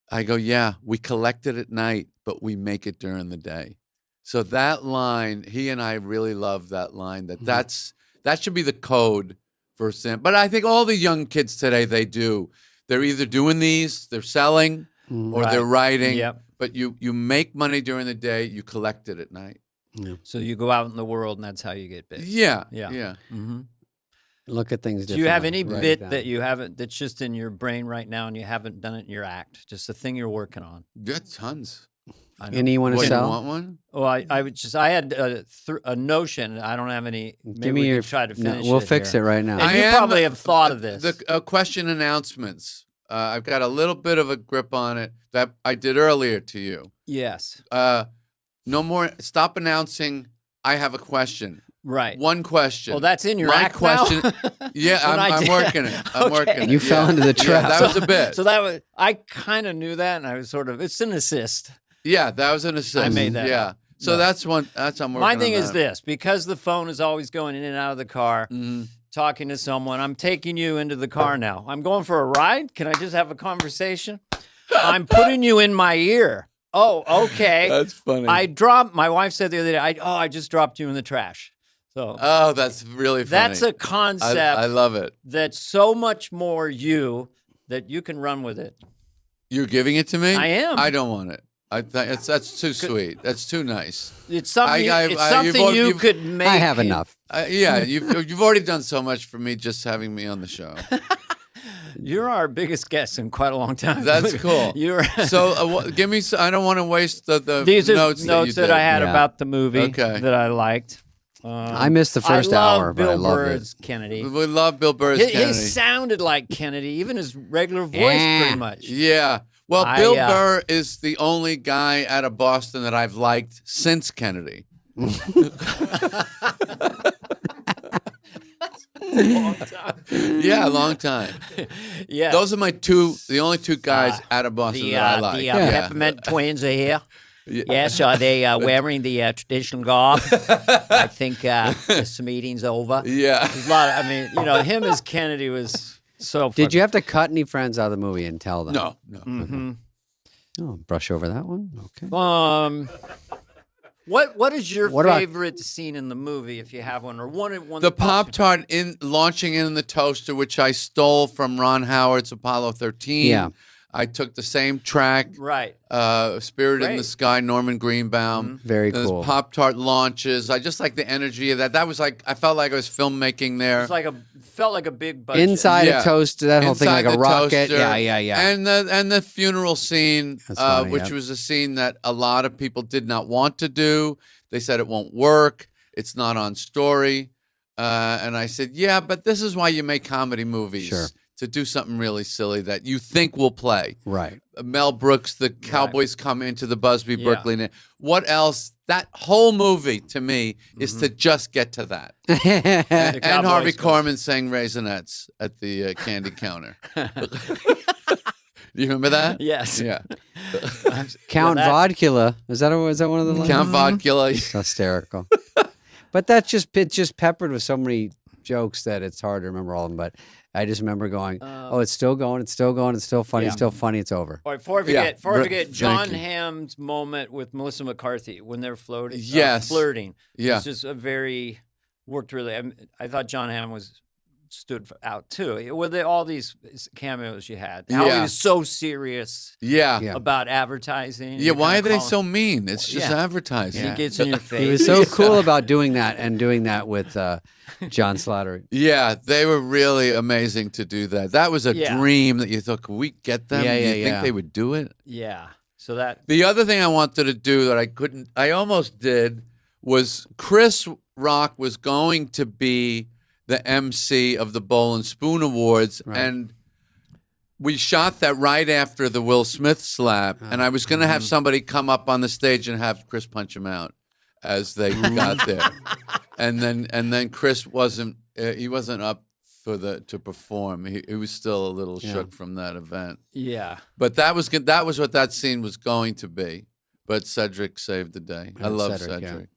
I go, "Yeah, we collect it at night, but we make it during the day." So that line, he and I really love that line. That should be the code for Sam. But I think all the young kids today, they do. They're either doing these, they're selling, or Right. they're writing. Yep. But you make money during the day, you collect it at night. So you go out in the world, and that's how you get big. Yeah, Yeah. yeah. Mm-hmm. Look at things Do you have differently. any Write it bit down. that you haven't, that's just in your brain right now, and you haven't done it in your act? Just a thing you're working on. Yeah, tons. I know. Any you want to What, you sell? want one? Well, I had a notion. I don't have any. Maybe Give me we your. could try to no, finish we'll it fix here. it right now. And you probably have thought of this. The question announcements. I've got a little bit of a grip on it that I did earlier to you. Yes. No more. Stop announcing. I have a question. Right. One question. Well, that's in your My act now? question. Yeah, When I I'm did- working it. I'm working it. You fell into the trap. Yeah, that was a bit. So that was, I kind of knew that, and I was sort of, it's an assist. Yeah, that was an assist. I made that Yeah. up. So No. that's one. That's I'm working My thing on is that. this, because the phone is always going in and out of the car, Mhm. talking to someone. I'm taking you into the car now. I'm going for a ride. Can I just have a conversation? I'm putting you in my ear. Oh, okay. That's funny. My wife said the other day, I just dropped you in the trash. So, oh, that's really funny. that's a concept. I love it. That's so much more you that you can run with it. You're giving it to me? I am. I don't want it. That's too sweet. That's too nice. It's something, you could make. I have enough. Yeah, you've already done so much for me just having me on the show. You're our biggest guest in quite a long time. That's cool. So give me. I don't want to waste the These notes. are notes that I had about the movie Okay. that I liked. I missed the first hour, but I love Bill it. Burr's Kennedy. We love Bill Burr's Kennedy. He sounded like Kennedy, even his regular voice, pretty much. Yeah. Well, Bill Burr is the only guy out of Boston that I've liked since Kennedy. Long time. Yeah, a long time. Yeah. Those are the only two guys out of Boston that I like. The Peppermint Twins are here. Yes, are they wearing the traditional garb? I think this meeting's over. Yeah. There's a lot of, him as Kennedy was so Did you have to cut any friends out of the movie and tell them? No. Mm-hmm. Oh, brush over that one? Okay. What is your favorite scene in the movie, if you have one, or one? The Pop-Tart launching in the toaster, which I stole from Ron Howard's Apollo 13. Yeah. I took the same track. Right. Spirit in the Great. Sky, Norman Greenbaum. Very Those cool. Pop-Tart launches. I just like the energy of that. That was like, I felt like I was filmmaking there. It's felt like a big budget. Inside a toaster, that whole thing Inside like a the rocket. toaster. Yeah. And the funeral scene, funny, which yeah. was a scene that a lot of people did not want to do. They said it won't work. It's not on story. And I said, yeah, but this is why you make comedy movies. Sure. To do something really silly that you think will play. Right. Mel Brooks, the Cowboys come into the Busby Berkeley. What else? That whole movie to me is to just get to that. And Harvey Korman sang Raisinets at the candy counter. You remember that? Yes. Yeah. Count Vodkula. Is that one of the lines? Count Vodkula. It's hysterical. But it's just peppered with so many jokes that it's hard to remember all of them. But I just remember going, it's still going, it's still going, it's still funny, it's still funny, it's over. All right, before I forget, John Hamm's moment with Melissa McCarthy when they're floating, flirting. Yeah. It's just worked really. I thought John Hamm stood out too. With all these cameos you had, how he was so serious about advertising. Yeah, why are they so mean? It's just advertising. He gets in your face. He was so cool about doing that and doing that with John Slattery. Yeah, they were really amazing to do that. That was a dream that you thought, could we get them? Do you think they would do it? Yeah. So that. The other thing I wanted to do that I almost did, was Chris Rock was going to be the MC of the Bowl and Spoon Awards, and we shot that right after the Will Smith slap, and I was going to have somebody come up on the stage and have Chris punch him out as they got there, and then Chris wasn't up to perform. He was still a little shook from that event. Yeah, but that was what that scene was going to be. But Cedric saved the day. I love Cedric.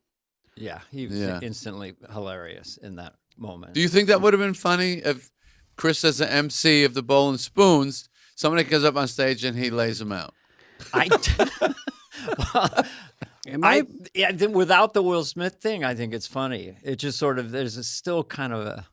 Yeah, he was instantly hilarious in that moment. Do you think that would have been funny if Chris, as the MC of the Bowl and Spoons, somebody comes up on stage and he lays them out? Without the Will Smith thing, I think it's funny. It just sort of, still kind of a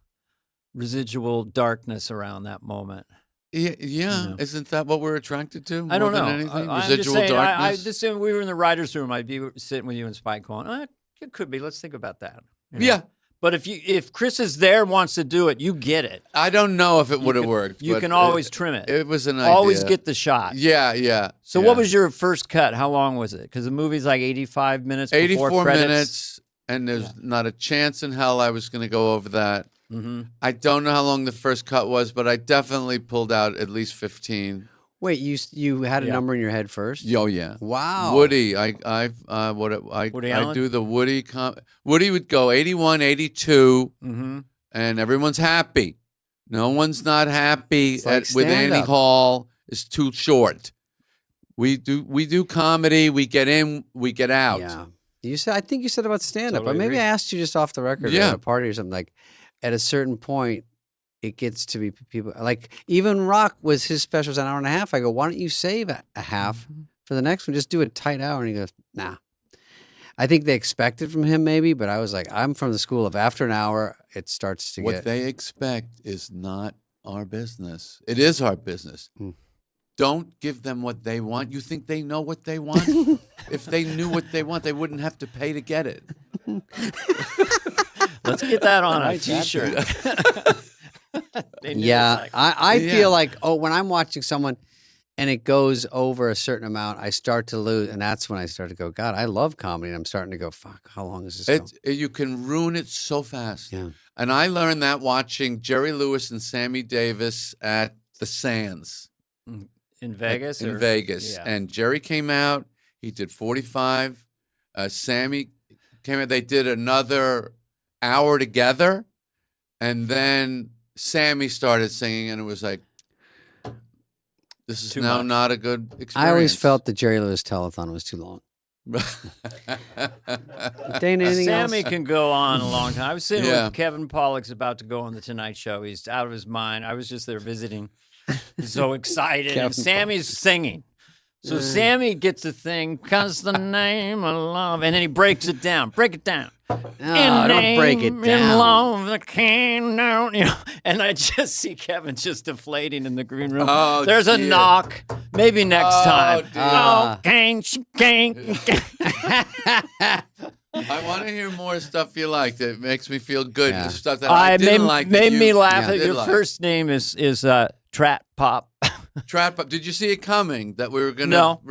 residual darkness around that moment. Yeah. Isn't that what we're attracted to? I don't know. Residual darkness. We were in the writer's room. I'd be sitting with you and Spike going, it could be. Let's think about that. Yeah. But if Chris is there and wants to do it, you get it. I don't know if it would have worked. You can always trim it. It was an idea. Always get the shot. Yeah. So what was your first cut? How long was it? Because the movie's like 85 minutes. 84 credits. minutes, and there's not a chance in hell I was going to go over that. Mm-hmm. I don't know how long the first cut was, but I definitely pulled out at least 15. Wait, you had a number in your head first? Oh yeah. Wow. Woody, I do the Woody. Woody would go 81, 82, and everyone's happy. No one's not happy with Annie Hall. It's too short. We do comedy. We get in, we get out. Yeah. I think you said about stand up, Totally but maybe agree. I asked you just off the record at a party or something like, at a certain point, it gets to be people like even Rock was his specials an hour and a half. I go, why don't you save a half for the next one? Just do a tight hour. And he goes, nah. I think they expect it from him maybe, but I was like, I'm from the school of after an hour, it starts to What get. they expect is not our business. It is our business. Mm. Don't give them what they want. You think they know what they want? If they knew what they want, they wouldn't have to pay to get it. Let's get that on a T-shirt. Yeah, I feel like, when I'm watching someone and it goes over a certain amount, I start to lose. And that's when I start to go, God, I love comedy. And I'm starting to go, fuck, how long is this going? You can ruin it so fast. Yeah. And I learned that watching Jerry Lewis and Sammy Davis at the Sands. In Vegas? In Vegas. Yeah. And Jerry came out. He did 45. Sammy came out. They did another hour together. And then Sammy started singing, and it was like, this is now not a good experience. I always felt the Jerry Lewis telethon was too long. Sammy can go on a long time. I was sitting with Kevin Pollak's about to go on the Tonight Show. He's out of his mind. I was just there visiting. He's so excited. And Sammy's singing. So Sammy gets a thing, 'cause the name of love. And then he breaks it down. Break it down. Don't break it down. In love, the king down, and I just see Kevin just deflating in the green room. Oh, there's a knock. Maybe next time. Dear. Oh, king. I want to hear more stuff you like that makes me feel good. Yeah. Stuff that I didn't like. Made me laugh. did Your like. first name is Trat Pop. Trap Up. Did you see it coming that we were going to? No.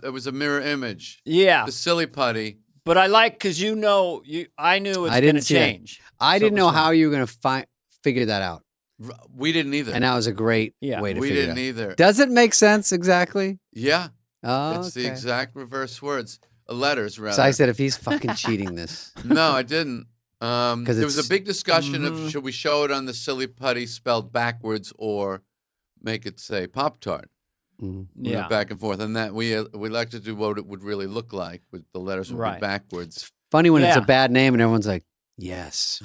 It was a mirror image. Yeah. The silly putty. But I like, because I knew it's going to change. I didn't know how you were going to figure that out. We didn't either. And that was a great way to figure it out. We didn't either. Does it make sense exactly? Yeah. Oh, it's the exact reverse words. Letters, rather. So I said, if he's fucking cheating this. No, I didn't. There was a big discussion of should we show it on the silly putty spelled backwards or make it say Pop-Tart. We went back and forth, and that we like to do what it would really look like with the letters would be backwards. Funny when it's a bad name and everyone's like, yes.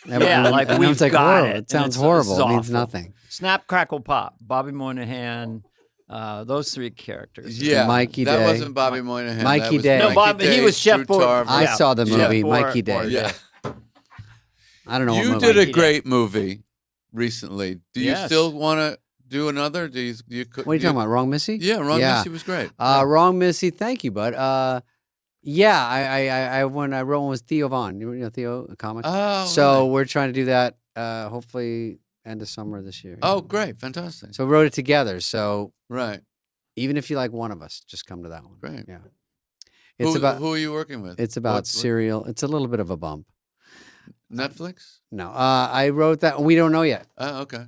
Like we've like, got it sounds horrible. It means nothing. Snap, Crackle, Pop. Bobby Moynihan. Those three characters. Yeah, Mikey that Day. wasn't Bobby Moynihan. Mikey Day. No, he was Chef Boyardee. I saw the movie Mikey Day. Yeah. I don't know. You did a great movie recently. Do you still want to do another? Do you? What are you talking about? Wrong Missy? Yeah, Wrong Missy was great. Wrong Missy. Thank you, bud. Yeah, I when I wrote one with Theo Vaughn. You know Theo, a comic. Oh, so we're trying to do that. Hopefully, end of summer this year. Oh, great, fantastic. So we wrote it together. So right. Even if you like one of us, just come to that one. Great. Yeah. It's who are you working with? It's about cereal. It's a little bit of a bump. Netflix? No, I wrote that. We don't know yet. Oh, okay.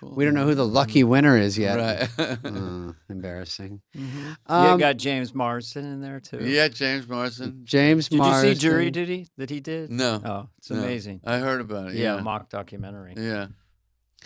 Cool. We don't know who the lucky winner is yet. Right. Embarrassing. You got James Marsden in there too. Yeah, James Marsden. James Marsden. Did you see Jury? That he did? No. Oh, it's amazing. I heard about it. Yeah, mock documentary. Yeah.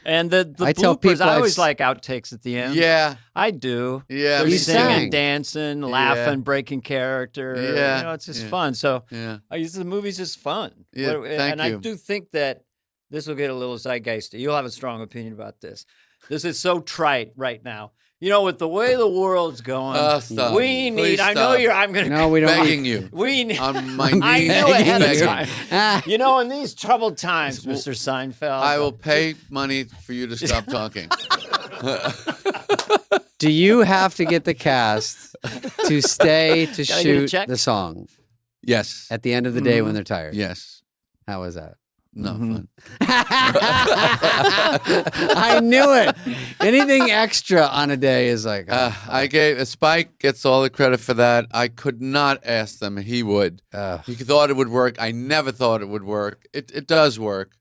And the I bloopers, tell people I always like outtakes at the end. Yeah. I do. Yeah. They're You singing, sang. dancing, laughing, breaking character. Yeah. It's just fun. So yeah. the movie's just fun. Yeah, thank you. I do think that this will get a little zeitgeisty. You'll have a strong opinion about this. This is so trite right now. With the way the world's going, stop. we need. Please I know stop. you're. I'm going to. No, we don't. Begging you. We need. On my knees. I knew ahead of begging. time. In these troubled times, Mr. Seinfeld. I will pay money for you to stop talking. Do you have to get the cast to stay to Gotta get a shoot check? the song Yes. at the end of the day when they're tired? Yes. How was that? No fun. I knew it. Anything extra on a day is like. I gave Spike gets all the credit for that. I could not ask them. He would. He thought it would work. I never thought it would work. It does work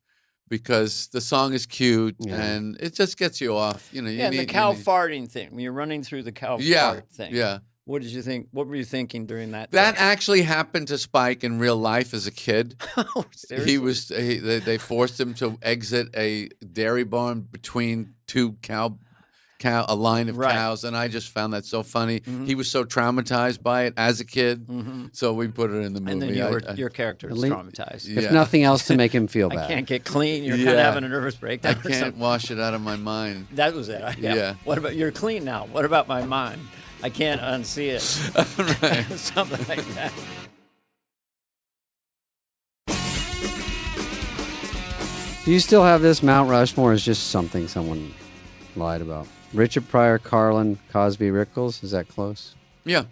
because the song is cute and it just gets you off. You and the cow farting thing. When you're running through the cow fart thing. Yeah. What did you think? What were you thinking during that? That actually happened to Spike in real life as a kid. Oh, seriously? They forced him to exit a dairy barn between two cow a line of Right. cows, and I just found that so funny. He was so traumatized by it as a kid, so we put it in the movie. And then your character is least- traumatized. Yeah. If nothing else, to make him feel I bad. can't get clean. You're kind of Yeah. having a nervous breakdown. I or can't something. wash it out of my mind. That was it. Yeah. What about you're clean now? What about my mind? I can't unsee it. Something like that. Do you still have this? Mount Rushmore is just something someone lied about. Richard Pryor, Carlin, Cosby, Rickles. Is that close? Yeah.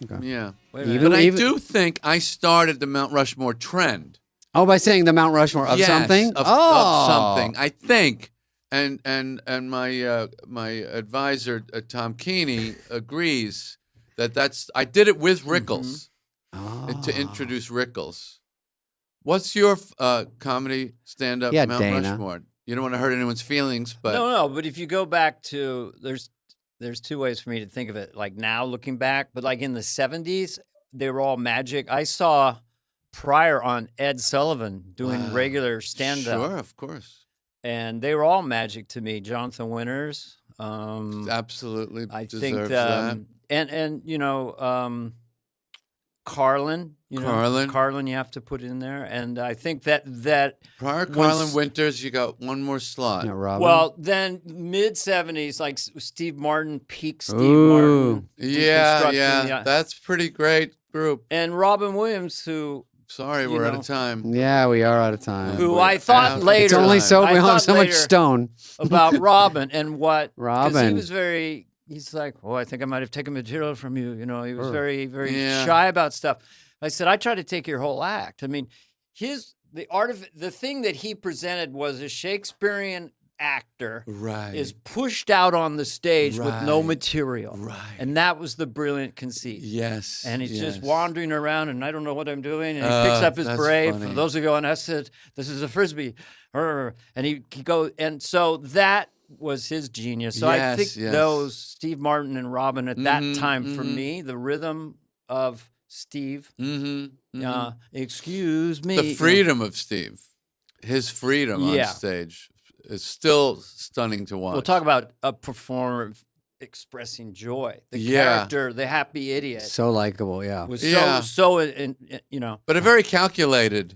Okay. Yeah. Wait a minute. But I do think I started the Mount Rushmore trend. Oh, by saying the Mount Rushmore of Yes, something? Of something. I think. And my my advisor, Tom Keeney, agrees that's I did it with Rickles to introduce Rickles. What's your comedy stand-up Yeah, Mount Dana. Rushmore? You don't want to hurt anyone's feelings, but No. But if you go back to there's two ways for me to think of it. Like now, looking back, but like in the '70s, they were all magic. I saw Pryor on Ed Sullivan doing regular stand-up, sure, of course, and they were all magic to me. Jonathan Winters, absolutely. I deserves think, that. and you know, Carlin, Carlin, you have to put in there, and I think that Prior once- Carlin Winters, you got one more slot. No, Robin? well, then mid '70s, like Steve Martin, peak Steve Ooh. Martin, Yeah, deconstructing yeah, that's pretty great group. and Robin Williams, who Sorry, You we're out know. of time. Yeah, we are out of time. Who We're I thought out. later It's only so I we thought have so much later stone. about Robin and what 'cause Robin. he was very. He's like, oh, I think I might have taken material from you. You know, he was very, very Yeah. shy about stuff. I said, I try to take your whole act. I mean, the thing that he presented was a Shakespearean actor Right. is pushed out on the stage with no Right. material. Right. And that was the brilliant conceit. Yes. And he's just yes. wandering around, and I don't know what I'm doing. And he picks up his that's beret. For funny. those of you on S, this is a frisbee, and he goes. And so that was his genius. So I Yes, think yes. those Steve Martin and Robin at that Mhm, time for mhm. me, the rhythm of Steve. Mm-hmm. Excuse me. The freedom of Steve, his freedom Yeah. on stage is still stunning to watch. We'll talk about a performer expressing joy. The Yeah. character, the happy idiot, So likable, yeah. was Yeah. so but a very calculated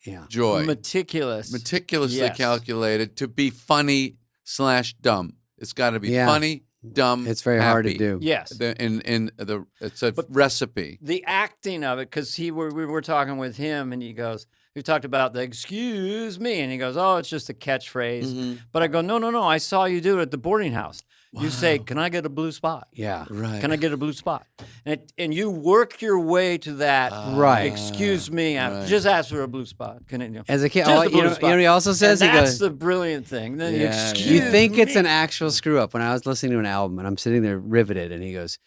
Yeah. joy, meticulous. meticulously Yes. calculated to be funny/dumb. It's got to be Yeah. funny, dumb. It's very hard to happy. do. Yes. It's a recipe. The acting of it, because we were talking with him, and he goes, we talked about the excuse me, and he goes, oh, it's just a catchphrase. Mm-hmm. But I go, no, I saw you do it at the boarding house. You say, can I get a blue spot? Yeah. Right. Can I get a blue spot? And you work your way to that. Right. Excuse me. right. Just ask for a blue spot. Can it? As a kid, Just oh, a you blue know spot. what he also says? And He that's goes, the brilliant thing. Then Yeah, excuse you think it's me. an actual screw up. When I was listening to an album and I'm sitting there riveted, and he goes,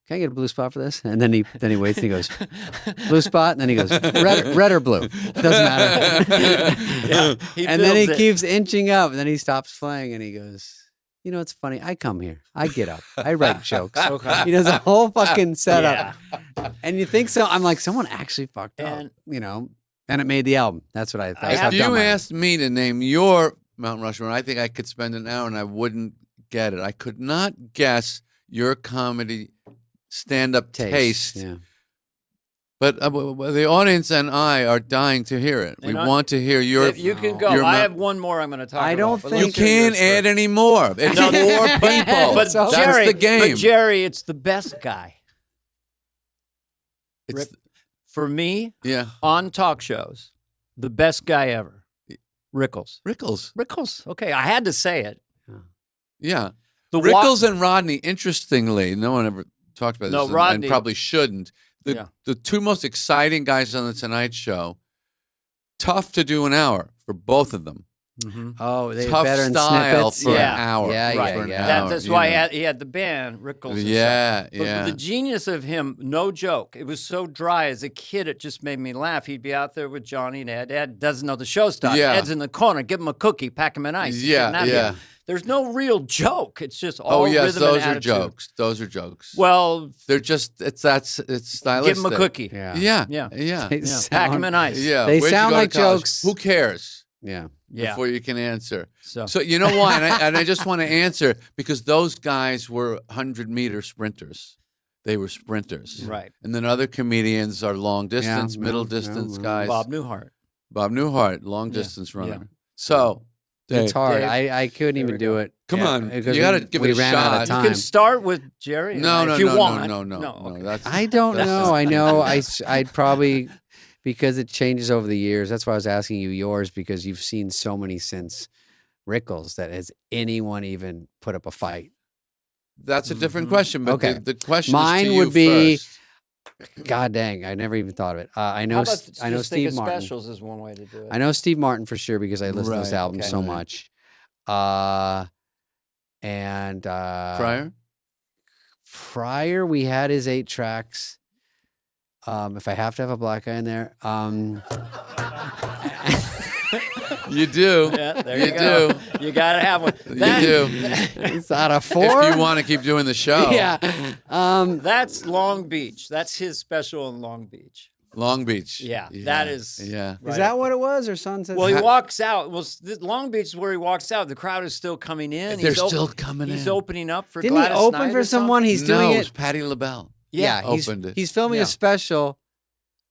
can I get a blue spot for this? And then he waits and he goes, blue spot? And then he goes, red or blue? Doesn't matter. Yeah, he And then he builds it. keeps inching up, and then he stops playing, and he goes, you know, it's funny. I come here. I get up. I write jokes. Okay. He does a whole fucking setup. Yeah. And you think so? I'm like, someone actually fucked up, And- you know? And it made the album. That's what I thought. If you asked me to name your Mount Rushmore, I think I could spend an hour and I wouldn't get it. I could not guess your comedy stand-up taste. Yeah. But the audience and I are dying to hear it. We And want to hear your. If you can go. your I Mount- have one more I'm going to talk about. I don't but think- let's You hear can't yours add first. any more. It's No, more people. But So- That's Jerry, the game. But Jerry, it's the best guy. It's- For me, yeah, on talk shows, the best guy ever. Rickles. Rickles. Okay, I had to say it. Yeah, The Rickles and Rodney. Interestingly, no one ever talked about this, No, and Rodney- probably shouldn't. Yeah. The two most exciting guys on the Tonight Show. Tough to do an hour for both of them. Oh, they Tough better in style snippets. for Yeah. an hour. Yeah, Right. For an yeah. hour, That's you why know. he had the band, Rickles. and Yeah, stuff. But yeah. the genius of him, no joke. It was so dry as a kid, it just made me laugh. He'd be out there with Johnny and Ed. Ed doesn't know the show stuff. Yeah. Ed's in the corner. Give him a cookie, pack him an ice. He's Yeah, getting out of yeah. here. There's no real joke. It's just all Oh yes, rhythm and those are attitude. jokes. Those are jokes. Well, They're just it's stylistic. give him a cookie. Yeah. Yeah, Yeah. yeah, They Yeah. sound- Pack him an ice. yeah. They Where'd you sound go to like college? jokes. Who cares? Yeah. before you can answer. So you know why? And I just want to answer because those guys were 100-meter sprinters. They were sprinters. right. And then other comedians are long distance, middle distance guys. Bob Newhart. Bob Newhart, long distance runner. yeah. So It's hard. Dave, I couldn't even do it. Come on. because You got to give we it a ran shot. out of time. You can start with Jerry if you want. No. Okay. That's, I don't know. I know. I'd probably, because it changes over the years. That's why I was asking you yours, because you've seen so many since Rickles. That has anyone even put up a fight? that's a different question. But Okay. the question Mine is to would you be- first. God dang! I never even thought of it. I know. How about I know just think Steve of Martin. specials is one way to do it. I know Steve Martin for sure because I listen to his Right, albums okay. so Right. much. And Pryor, we had his 8 tracks. If I have to have a black guy in there, You do. Yeah, there You you go. do. You got to have one. You do. it's out of 4. If you want to keep doing the show. Yeah. That's Long Beach. That's his special in Long Beach. Long Beach. Yeah, that is. Yeah. right Is that up what it was, or Sunset? Well, he walks out. Well, Long Beach is where he walks out. The crowd is still coming in. They're still coming in. He's opening up for Didn't Gladys he open Knight for or someone? something? He's doing No, it. it's Patti LaBelle. Yeah, opened it. He's filming Yeah. a special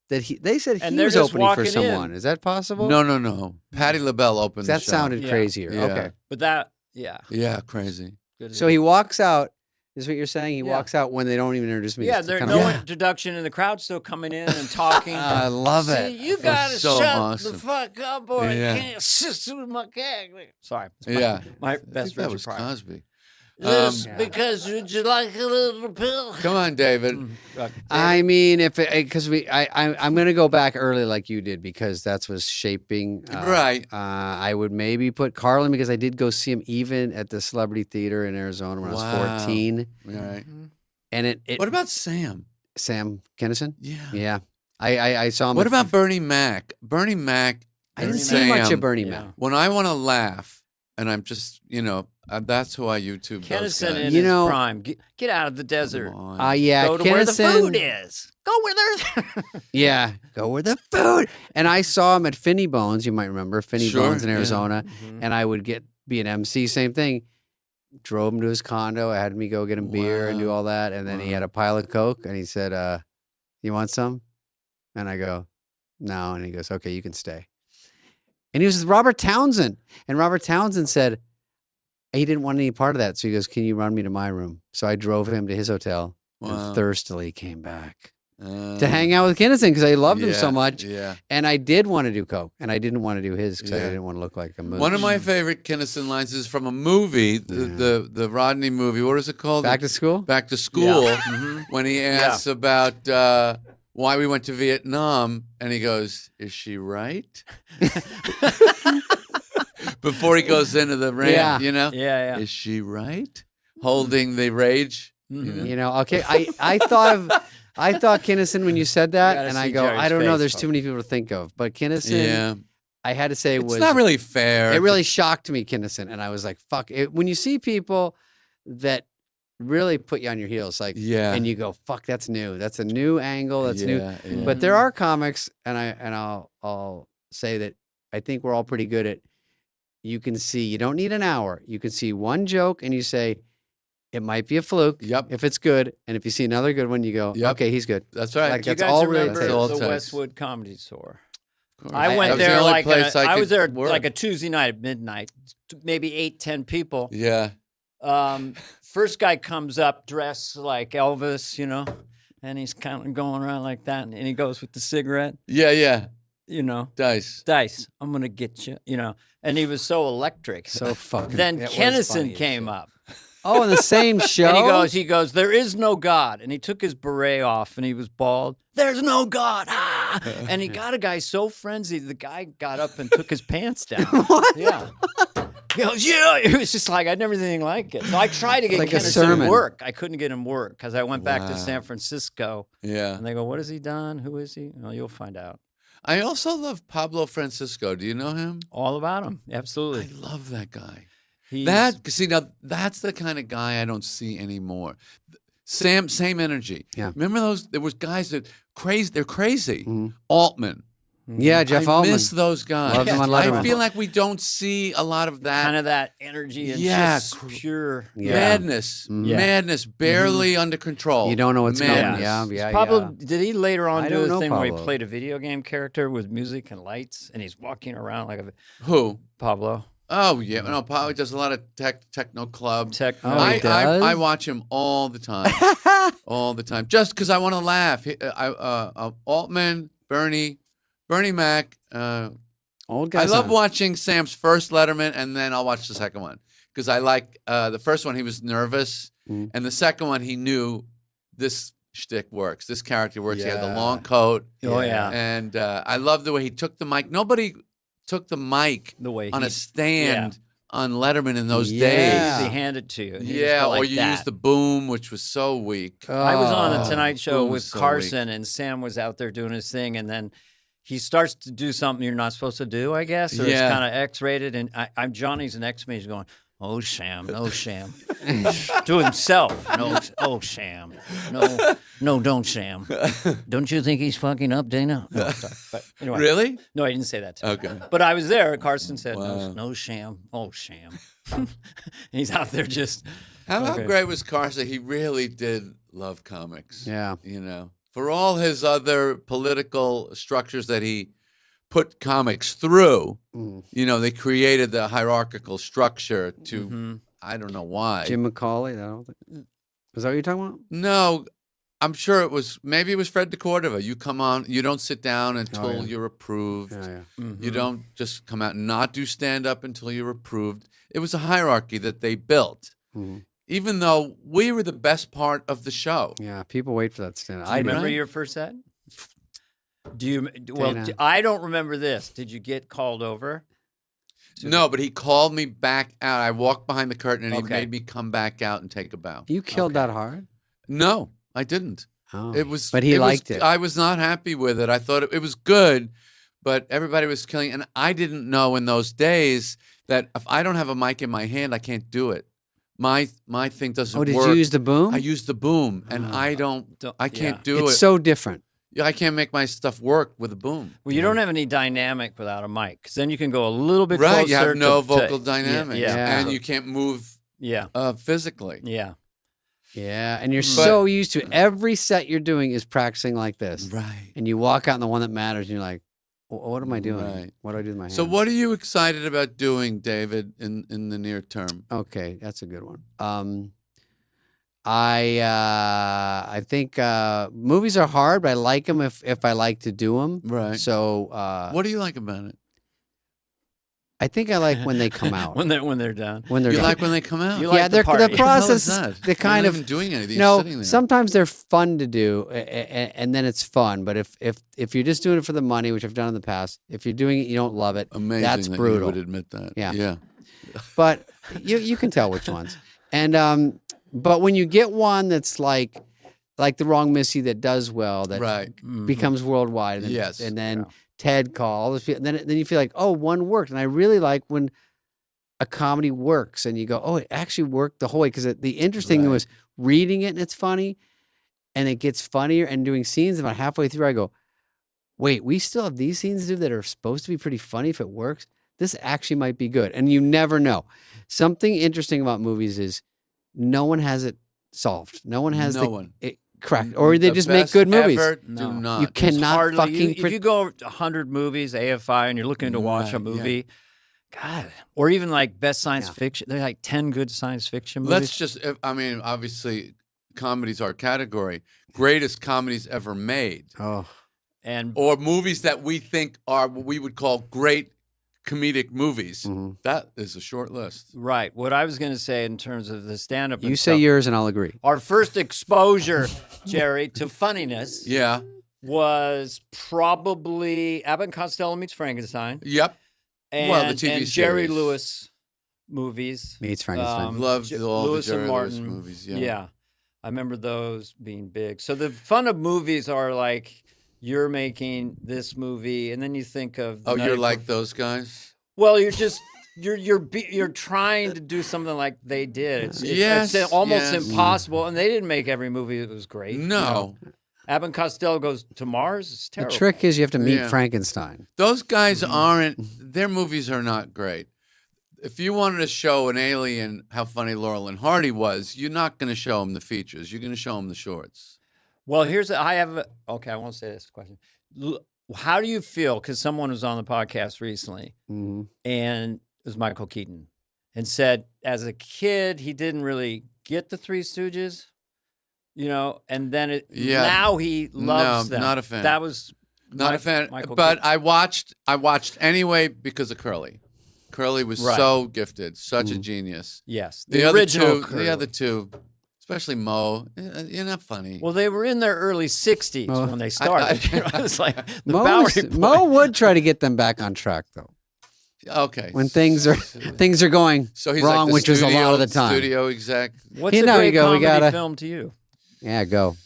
that they said And he they're was just opening for walking someone. in. Is that possible? No. Patti LaBelle opened that the show. sounded Yeah. crazier. Yeah. Okay, But that, yeah. Yeah, crazy. Good so he walks out. Is what you're saying? He Yeah. walks out when they don't even introduce me. Yeah, It's there's kind no of- introduction, and the crowd's still coming in and talking. I love See, it. you gotta so shut awesome. the fuck up, or I Yeah. can't assist with my gag. Sorry, it's my, Yeah. my I best think that Richard was Pryor. Cosby. Just Yeah. because would you like a little pill? Come on, David. I mean, if because I'm gonna go back early like you did because that's what's shaping. Right. I would maybe put Carlin because I did go see him even at the Celebrity Theater in Arizona when I was Wow. 14. All right. And it What about Sam? Sam Kinison? Yeah. Yeah, I saw him. What at- about Bernie Mac? Bernie Mac. I didn't and see much Sam. of Bernie Yeah. Mac. When I want to laugh, and I'm just, that's who I YouTube those Kennison in guys. You his know- prime. Get out of the desert. Come on. Yeah, Go to where the Kinison- food is. Go where there's. Yeah, go where the food. And I saw him at Finney Bones. You might remember Finney Sure, Bones in yeah. Arizona. Mhm. And I would be an MC, same thing. Drove him to his condo. I had me go get him beer and do Wow. all that. And then he Wow. had a pile of Coke and he said, you want some? And I go, no. And he goes, okay, you can stay. And he was with Robert Townsend. And Robert Townsend said he didn't want any part of that. So he goes, can you run me to my room? So I drove him to his hotel Wow. and thirstily came back Uh, to hang out with Kinison because I loved him so yeah, much. Yeah. And I did want to do Coke, and I didn't want to do his because I Yeah. didn't want to look like a mooch. One of my favorite Kinnison lines is from a movie, the Rodney movie. What is it called? Back to school? Back to School. Mhm. When he asks about why we went to Vietnam, and he goes, "Is she right?" Before he goes into the rant, Yeah. Yeah, yeah. Is she right? Holding the rage. Mhm. You know, okay. I thought Kinnison when you said that, gotta and I see go, Jerry's I don't know. face, There's too folks. many people to think of, but Kinnison, Yeah, I had to say it's was not really fair. It really shocked me, Kinnison, and I was like, fuck. When you see people that really put you on your heels, like, Yeah. and you go, fuck, that's new. That's a new angle. That's new. Yeah. But there are comics, and I'll say that I think we're all pretty good at. You can see. You don't need an hour. You can see one joke, and you say, it might be a fluke. Yep. If it's good, and if you see another good one, you go, Yep. okay, he's good. That's right. Like, Do you that's guys all really remember That's all it the takes. Westwood Comedy Store? Of course. I I went That was the there only like place I was could there work. like a Tuesday night at midnight, maybe 8, 10 people. Yeah. First guy comes up dressed like Elvis, and he's kind of going around like that, and he goes with the cigarette, Yeah. Dice, I'm gonna get you, and he was so electric. So fucking. Then it was Kennison funny as came shit. up, Oh, in the same show. and he goes, there is no God, and he took his beret off, and he was bald. There's no God, and he got a guy so frenzied, the guy got up and took his pants down. What? Yeah. He goes, yeah. It was just like, I'd never seen anything like it. So I tried to get Like a Kennison sermon. work. I couldn't get him work because I went back to Wow. San Francisco. Yeah. And they go, what has he done? Who is he? Well, you'll find out. I also love Pablo Francisco. Do you know him? All about him. I Absolutely. love that guy. He's- Now that's the kind of guy I don't see anymore. Same energy. Yeah. Remember those? There was guys that crazy. They're crazy. Mhm. Altman, Yeah, Jeff I Altman. miss those guys. Loved him on Letterman. I feel like we don't see a lot of that. Kind of that energy and Yeah, just pure madness, madness, barely under control. You don't know what's Madness. coming. Yeah. Pablo, did he later on I do don't a know thing where he Pablo. played a video game character with music and lights, and he's walking around like a Who? Pablo? Oh yeah, no. Probably does a lot of techno club. Techno. Oh, he does? I watch him all the time, all the time, just because I want to laugh. Altman, Bernie Mac. Old guys. I love watching Sam's first Letterman, and then I'll watch the second one because I like the first one. He was nervous, and the second one he knew this shtick works. This character works. He had the Yeah. long coat. Oh yeah, And I love the way he took the mic. Nobody took the mic the way on he a stand on Letterman in those Yeah. they days. hand it to you. and you just Yeah, go or like you that. use the boom, which was so weak. I was on Oh. the Tonight Show Boom with so Carson, and Sam was out there doing his thing, and then he starts to do something you're not supposed to do, I guess, or it's Yeah. kind of X-rated, and I'm Johnny's next to me. He's going, "Oh, Sam, no, Sam," to himself. No, oh, Sam, no, don't, Sam. Don't you think he's fucking up, Dana? No, sorry. But anyway, Really? no, I didn't say that. To him. Okay. But I was there. Carson said, Wow. no, Sam. Oh, Sam. And he's out there just. How Okay. great was Carson? He really did love comics. Yeah. You know, for all his other political structures that he put comics through, you know, they created the hierarchical structure to, Mhm. I don't know why. Jim McCauley. Is that what you're talking about? No, I'm sure maybe it was Fred DeCordova. You come on, you don't sit down until yeah. you're approved. Yeah. Mm-hmm. You don't just come out and not do stand up until you're approved. It was a hierarchy that they built, even though we were the best part of the show. Yeah. People wait for that stand. Do you remember Right? your first set? Do you? Well, Dana. I don't remember this. Did you get called over? No, but he called me back out. I walked behind the curtain and he Okay. made me come back out and take a bow. You killed that hard? No, I didn't. Oh. It was, But he was- liked it. I was not happy with it. I thought it was good, but everybody was killing. And I didn't know in those days that if I don't have a mic in my hand, I can't do it. My thing doesn't Oh, did work. you use the boom? I use the boom, and I can't do It's it. so different. I can't make my stuff work with a boom. Well, you don't have any dynamic without a mic, because then you can go a little bit Right, closer. you have no to- vocal dynamics, Yeah. and you can't move Yeah. physically. Yeah. Yeah. And you're so used to every set you're doing is practicing like this. Right. And you walk out in the one that matters and you're like, what am I doing? Right. What do I do with my hands? So, what are you excited about doing, David, in the near term? Okay, that's a good one. I think movies are hard, but I like them if I like to do them. Right. So What do you like about it? I think I like when they come out. when they're done. when they're You done. like when they come out? You yeah, like the party. the process. What the hell is that? The kind You're of not even doing anything. no. You're sitting there. Sometimes they're fun to do, and then it's fun. But if you're just doing it for the money, which I've done in the past, if you're doing it, you don't love it. Amazing That's that brutal. you would admit that. Yeah. Yeah. But you can tell which ones. And but when you get one that's like the Wrong Missy that does well, that Right. becomes worldwide, and then, Yes. and then Ted Call, all those people, and then you feel like, oh, one worked, and I really like when a comedy works, and you go, oh, it actually worked the whole way, because the interesting thing Right. was reading it and it's funny, and it gets funnier, and doing scenes about halfway through, I go, wait, we still have these scenes to do that are supposed to be pretty funny. If it works, this actually might be good, and you never know. Something interesting about movies is no one has it solved. No one has No one. it correct, or they The just make best good movies. ever No. do not. You cannot Hardly, fucking. if you go 100 movies, AFI, and you're looking to watch a Right, yeah. movie, God, or even like best science Yeah. fiction, there's like 10 good science fiction movies. Let's just, I mean, obviously, comedy's our category. Greatest comedies ever made. Oh, and Or movies that we think are what we would call great comedic movies. mhm. That is a short list. right, what I was going to say in terms of the stand-up, you and say stuff, yours, and I'll agree. our first exposure, Jerry, to funniness Yeah. was probably Abbott and Costello Meets Frankenstein. Yep. And, Well, the TV and Jerry series. Lewis movies. Meets Frankenstein. Loved all Lewis the and Jerry Lewis Martin. movies. Yeah. Yeah. I remember those being big. So the fun of movies are like you're making this movie, and then you think of Oh, Nutty you're like Prof- those guys? well, you're just you're trying to do something like they did. It's Yes, almost yes. impossible, and they didn't make every movie that was great. No. Abbott and Costello goes to Mars. It's The terrible. trick is you have to meet Yeah. Frankenstein. Those guys their movies are not great. If you wanted to show an alien how funny Laurel and Hardy was, you're not going to show them the features. You're going to show them the shorts. Well, I won't say this question. How do you feel? Because someone was on the podcast recently, Mm-hmm. and it was Michael Keaton, and said as a kid he didn't really get the Three Stooges, and then now he loves them. Not a fan. That was Not a fan. Michael But Keaton. I watched anyway because of Curly. Curly was Right. so gifted, such a genius. Yes, The other original two, especially Mo, you're not funny. Well, they were in their early 60s when they started. It was like the Bowery Boys. Mo would try to get them back on track, though. Okay. When things are going so he's wrong, like the which was a lot of the time. Studio exec. What's You a know, great you go, we comedy gotta- film to you? Yeah, go.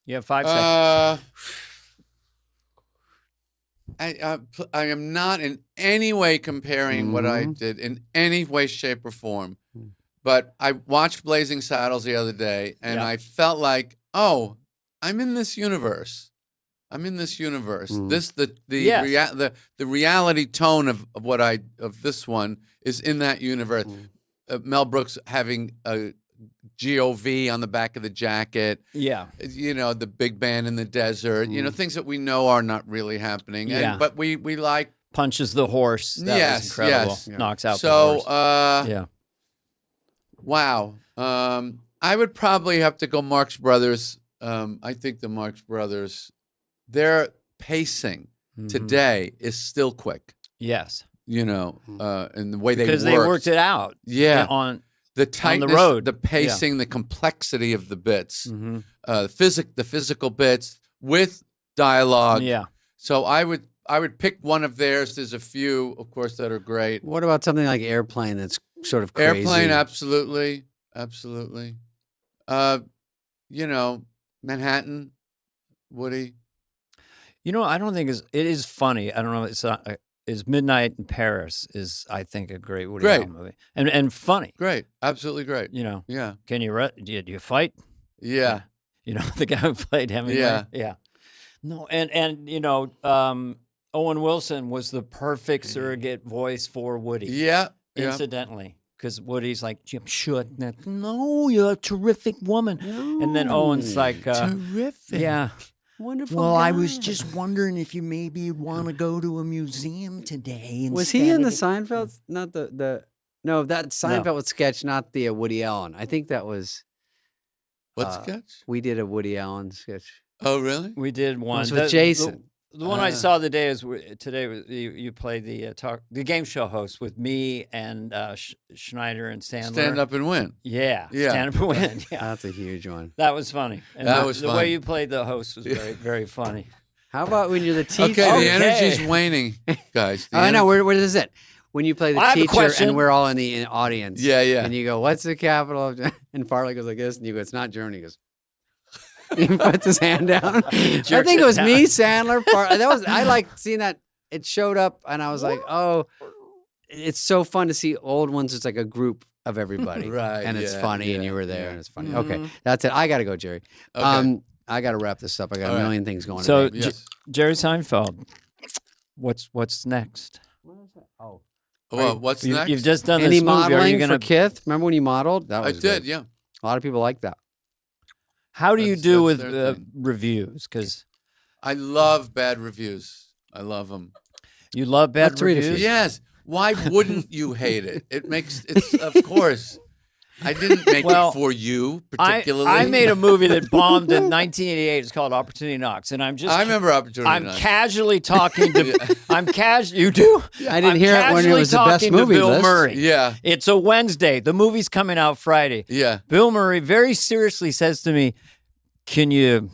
You have 5 seconds. I am not in any way comparing what I Mhm. did in any way, shape, or form. But I watched Blazing Saddles the other day, and Yeah. I felt like, oh, I'm in this universe. I'm in this universe. Mm. This the Yes. the reality tone of this one is in that universe. Mel Brooks having a GOV on the back of the jacket. Yeah. The big band in the desert. Things that we know are not really happening. Yeah. But we like. Punches the horse. That Yes, was incredible. yes. Yeah. Knocks out the So, horse. Yeah. wow. I would probably have to go Marx Brothers. I think the Marx Brothers, their pacing Mhm. today is still quick. Yes. And the way Because they worked it out. Yeah. On The tightness, road. the pacing, the complexity of the bits, Mhm. the physical bits with dialogue. Yeah. So I would pick one of theirs. There's a few, of course, that are great. What about something like Airplane that's sort of crazy? Airplane, absolutely. Manhattan, Woody. I don't think it is funny. I don't know. It's not. Is Midnight in Paris is I think a great Woody Great. Allen movie and funny. Great, absolutely great. Yeah. Yeah, Do you fight? yeah. The guy who played Hemingway. Yeah. Yeah. No, and Owen Wilson was the perfect surrogate voice for Woody. Yeah. Incidentally, because Woody's like, Jim Shouldn't. No, you're a terrific woman. And then Owen's like, Terrific. yeah. Wonderful. Well, I guy. was just wondering if you maybe want to go to a museum today. Was he in the Seinfeld? Not no, that Seinfeld sketch, not the Woody Allen. I think that was. What sketch? We did a Woody Allen sketch. Oh, really? We did one. It was with Jason. The one I saw today was you played the game show host with me and Schneider and Sandler. Stand up and win. Yeah. Yeah. Stand up and win. Yeah. That's a huge one. That was funny. And That was the fun. way you played the host was very, very funny. How about when you're the teacher? Okay, Okay. the energy's waning, guys. The I know. ener- Where is it? When you play the I have a teacher question. and we're all in the audience. Yeah, yeah. And you go, "What's the capital of?" And Farley goes like this, and you go, "It's not Germany." He goes. He puts his hand down. I Jerks think it it was down. me, Sandler. I liked seeing that. It showed up, and I was like, "Oh, it's so fun to see old ones. It's like a group of everybody, Right, And it's yeah, funny, and yeah, you were there, yeah. and it's funny. Mhm. Okay, that's it. I got to go, Jerry. Okay. I got to wrap this up. I got All a right. million things going. So, today. Yes. Jerry Seinfeld, what's next? Oh, Well, what's next? You've just done any this movie. Are modeling you gonna? for Kith? Remember when you modeled? That I was did, good. yeah. A lot of people like that. How do you That's- do that's with their thing. reviews? Because I love bad reviews. I love them. you love bad Let's read a few. reviews. Yes. Why wouldn't you hate it? It's of course. I didn't make Well, it for you I particularly. made a movie that bombed in 1988. It's called Opportunity Knocks, and I'm just I remember Opportunity I'm Knocks. casually talking to You do? I didn't I'm hear it when it casually was the best talking to movie Bill list. Murray. Yeah, It's a Wednesday. The movie's coming out Friday. yeah. Bill Murray very seriously says to me, "Can you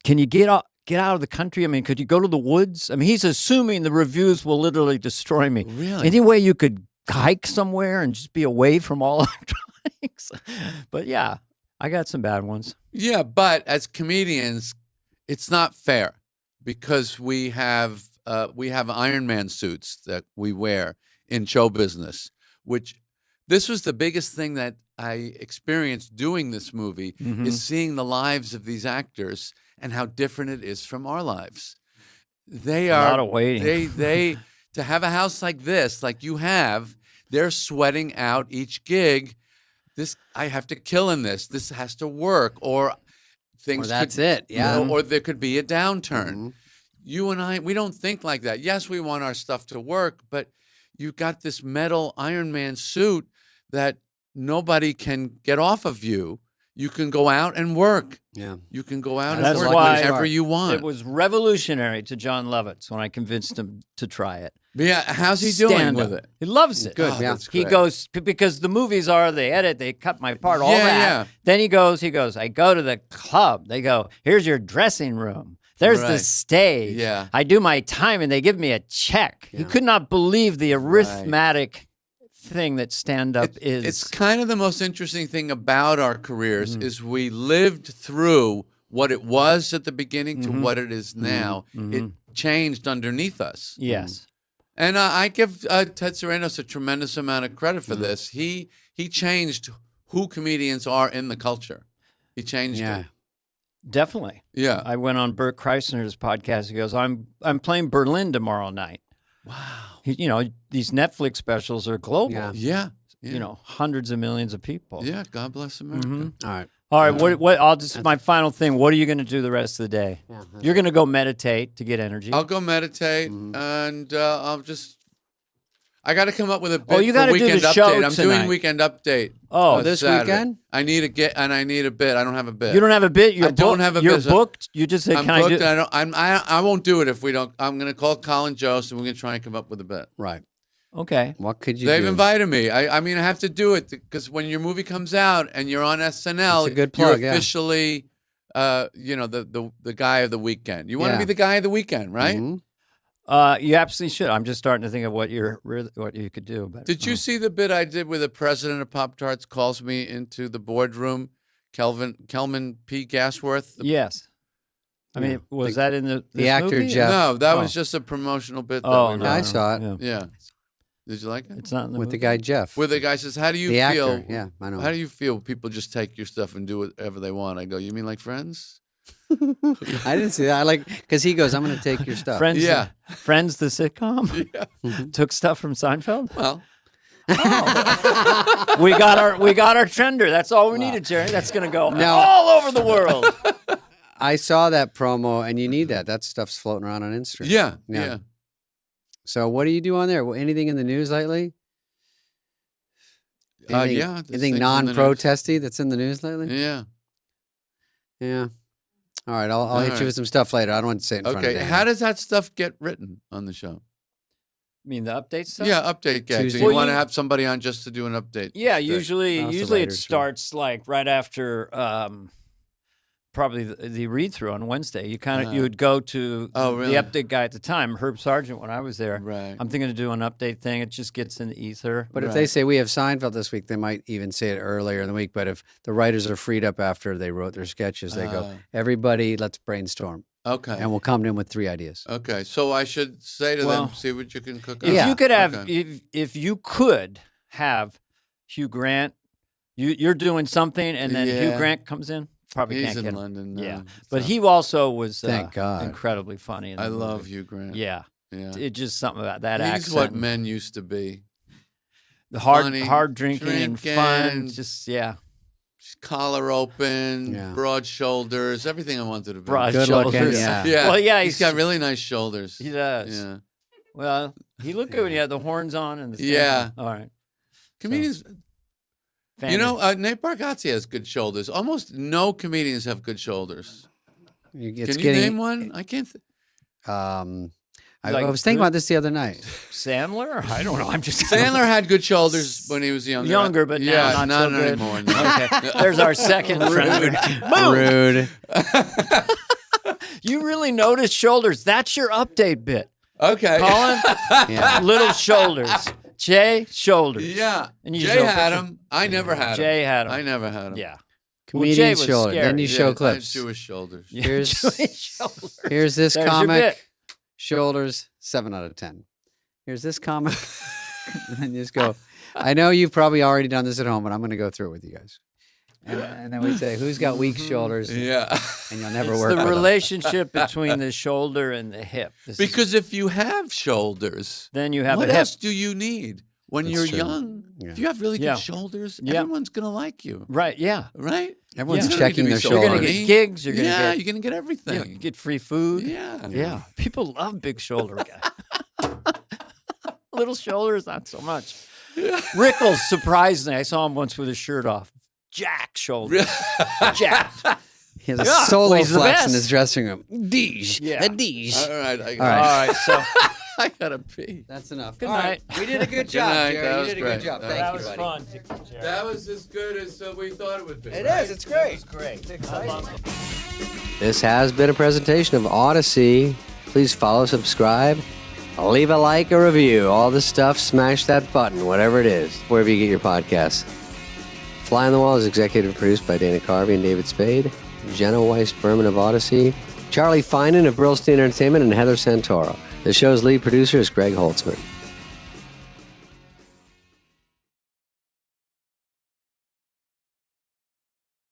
get out of the country? I mean, could you go to the woods?" I mean, he's assuming the reviews will literally destroy me. Really? Any way you could hike somewhere and just be away from all electronics? But yeah, I got some bad ones. Yeah, but as comedians, it's not fair because we have Iron Man suits that we wear in show business, which this was the biggest thing that I experienced doing this movie Mhm. is seeing the lives of these actors and how different it is from our lives. They A are lot of waiting. They to have a house like this, like you have, they're sweating out each gig. This I have to kill in this. This has to work, or things. Or that's could, it. Yeah. Or there could be a downturn. Mm-hmm. You and I, we don't think like that. Yes, we want our stuff to work, but you got this metal Iron Man suit that nobody can get off of you. You can go out and work. Yeah. You can go out That's and work why whenever you want. It was revolutionary to John Lovitz when I convinced him to try it. Yeah, how's he doing Stand-up. with it? He loves it. Good. Oh, Yeah. that's He great. goes, because the movies are, they edit, they cut my part, all Yeah, that. yeah. Then he goes, I go to the club. They go, here's your dressing room. There's the Right. stage. Yeah. I do my time and they give me a check. He could not believe the arithmetic thing that stand-up is. It's kind of the most interesting thing about our careers Mm-hmm. is we lived through what it was at the beginning to Mm-hmm. what it is now. It changed underneath us. Yes. And I give Ted Sarandos a tremendous amount of credit for this. He changed who comedians are in the culture. He changed it. Definitely. Yeah. I went on Bert Kreisner's podcast. He goes, I'm playing Berlin tomorrow night. Wow. You know, these Netflix specials are global. Yeah. Yeah. Yeah. You know, hundreds of millions of people. Yeah. God bless America. Mhm. All right. All right, what I'll just my final thing, what are you going to do the rest of the day? You're going to go meditate to get energy. I'll go meditate and I got to come up with a bit you for gotta do the weekend show update. I'm doing tonight. weekend update. Oh, this Saturday. weekend? I need a bit. I don't have a bit. You don't have a bit? I don't have a You're bit. booked? You just said, I'm can booked. I do I won't do it if we don't. I'm going to call Colin Jost and we're going to try and come up with a bit. Right. Okay. What could you They've do? invited me. I mean, I have to do it because when your movie comes out and you're on SNL, It's a good plug, you're yeah. officially, the guy of the weekend. You want to Yeah. be the guy of the weekend, right? Mhm. You absolutely should. I'm just starting to think of what you could do. But, Did you see the bit I did where the president of Pop Tarts calls me into the boardroom, Kelman P. Gasworth? Yes. I mean, was that in this actor movie? Jeff. No, that Oh. was just a promotional bit. That Oh, we no, Yeah, I wrote. saw it. Yeah. Yeah. Did you like it? It's not in the With the movie? guy Jeff. Where the guy says, "How do you the feel? actor. Yeah, I know. How do you feel? People just take your stuff and do whatever they want." I go, "You mean like Friends?" I didn't see that. I like because he goes, "I'm going to take your stuff." Friends, Yeah. Friends, the sitcom, Yeah. took stuff from Seinfeld. Well, We got our trender. That's all we needed, Jerry. That's going to go No. all over the world. I saw that promo, and you need that. That stuff's floating around on Instagram. yeah, Yeah. yeah. So, what do you do on there? Anything in the news lately? Anything, Yeah, there's anything things in the non-protesty that's in the news lately? Yeah. Yeah. All right, I'll All hit you right. with some stuff later. I don't want to say it in front of Okay. Dan. How does that stuff get written on the show? I mean, the update stuff? Yeah, update gag. Tuesday. Do you Well, want to you- have somebody on just to do an update? Yeah, thing? usually That's the it writers, sure. starts like right after probably the read through on Wednesday. You kind of you would go to Oh, really? the update guy at the time, Herb Sargent, when I was there. Right. I'm thinking of doing an update thing. It just gets in the ether. But if they say we have Seinfeld this week, they might even say it earlier in the week. But if the writers are freed up after they wrote their sketches, they go, everybody, let's brainstorm. Okay. And we'll come in with 3 ideas. Okay. So I should say to Well, them, see what you can cook up. If Yeah. you could have, Okay. if you could have Hugh Grant, you're doing something, and then Hugh Yeah. Grant comes in. Probably He's can't in get him. London now. Yeah, but so he also was Thank God. incredibly funny. In the I movie. love Hugh Grant. Yeah, Yeah. it just something about that He's accent. what men used to be. The funny, hard drinking and fun. drinking. Just yeah, Collar open, Yeah. broad shoulders, everything I wanted to be. broad Good looking, shoulders. yeah. Yeah. Well, yeah, he's got really nice shoulders. he does. Yeah. Well, he looked good when he had the horns on and the thing. Yeah. All right. Comedians, Fanny. you know, Nate Bargatze has good shoulders. Almost no comedians have good shoulders. It's Can you name one? I can't. I Like was thinking good- about this the other night. Sandler? I don't know. I'm just Sandler had good shoulders when he was younger. Younger, but now yeah, not so good. anymore. No. Okay, there's our second friend. Boom! Rude. You really notice shoulders. That's your update bit. Okay. Colin, Yeah. little shoulders. Jay, shoulders. Yeah. And you Jay show had picture- him. I never had him. Jay had 'em. I never had him. Yeah. Comedian Jay was shoulder. Then scary. you Yeah, show I had clips. Jewish shoulders. Yeah, Here's- Jewish shoulders. Here's this There's your comic. bit. Shoulders, 7 out of 10. Here's this comic. And then you just go, I know you've probably already done this at home, but I'm going to go through it with you guys. And then we say, who's got weak shoulders? Yeah. And you'll never It's work the with them. relationship between the shoulder and the hip. Because if you have shoulders, then you have what a hip. else do you need? When That's you're true. young, if you have really good shoulders, everyone's going to like you. Right, yeah. Right? Everyone's You don't need checking to be their so You're shoulders. going to funny. get gigs. You're going to get, you're going to get everything. you get free food. Yeah. Yeah. People love big shoulder guys. Little shoulders, not so much. Rickles, surprisingly, I saw him once with his shirt off. Jack shoulders. Jacked. He has a Yeah, solo well, he's the flex in best. his dressing room. Deesh. Yeah. A deesh. All right. All All right, so I got to pee. That's enough. Good All right. night. We did a good job, night. Jerry. That You was did a great. good job. That Thank that you, was buddy. fun. Jerry. That was as good as we thought it would be. It is. It's great. It's great. This has been a presentation of Odyssey. Please follow, subscribe, leave a like, a review, all this stuff. Smash that button, whatever it is, wherever you get your podcasts. Fly on the Wall is executive produced by Dana Carvey and David Spade, Jenna Weiss-Berman of Odyssey, Charlie Finan of Brillstein Entertainment, and Heather Santoro. The show's lead producer is Greg Holtzman.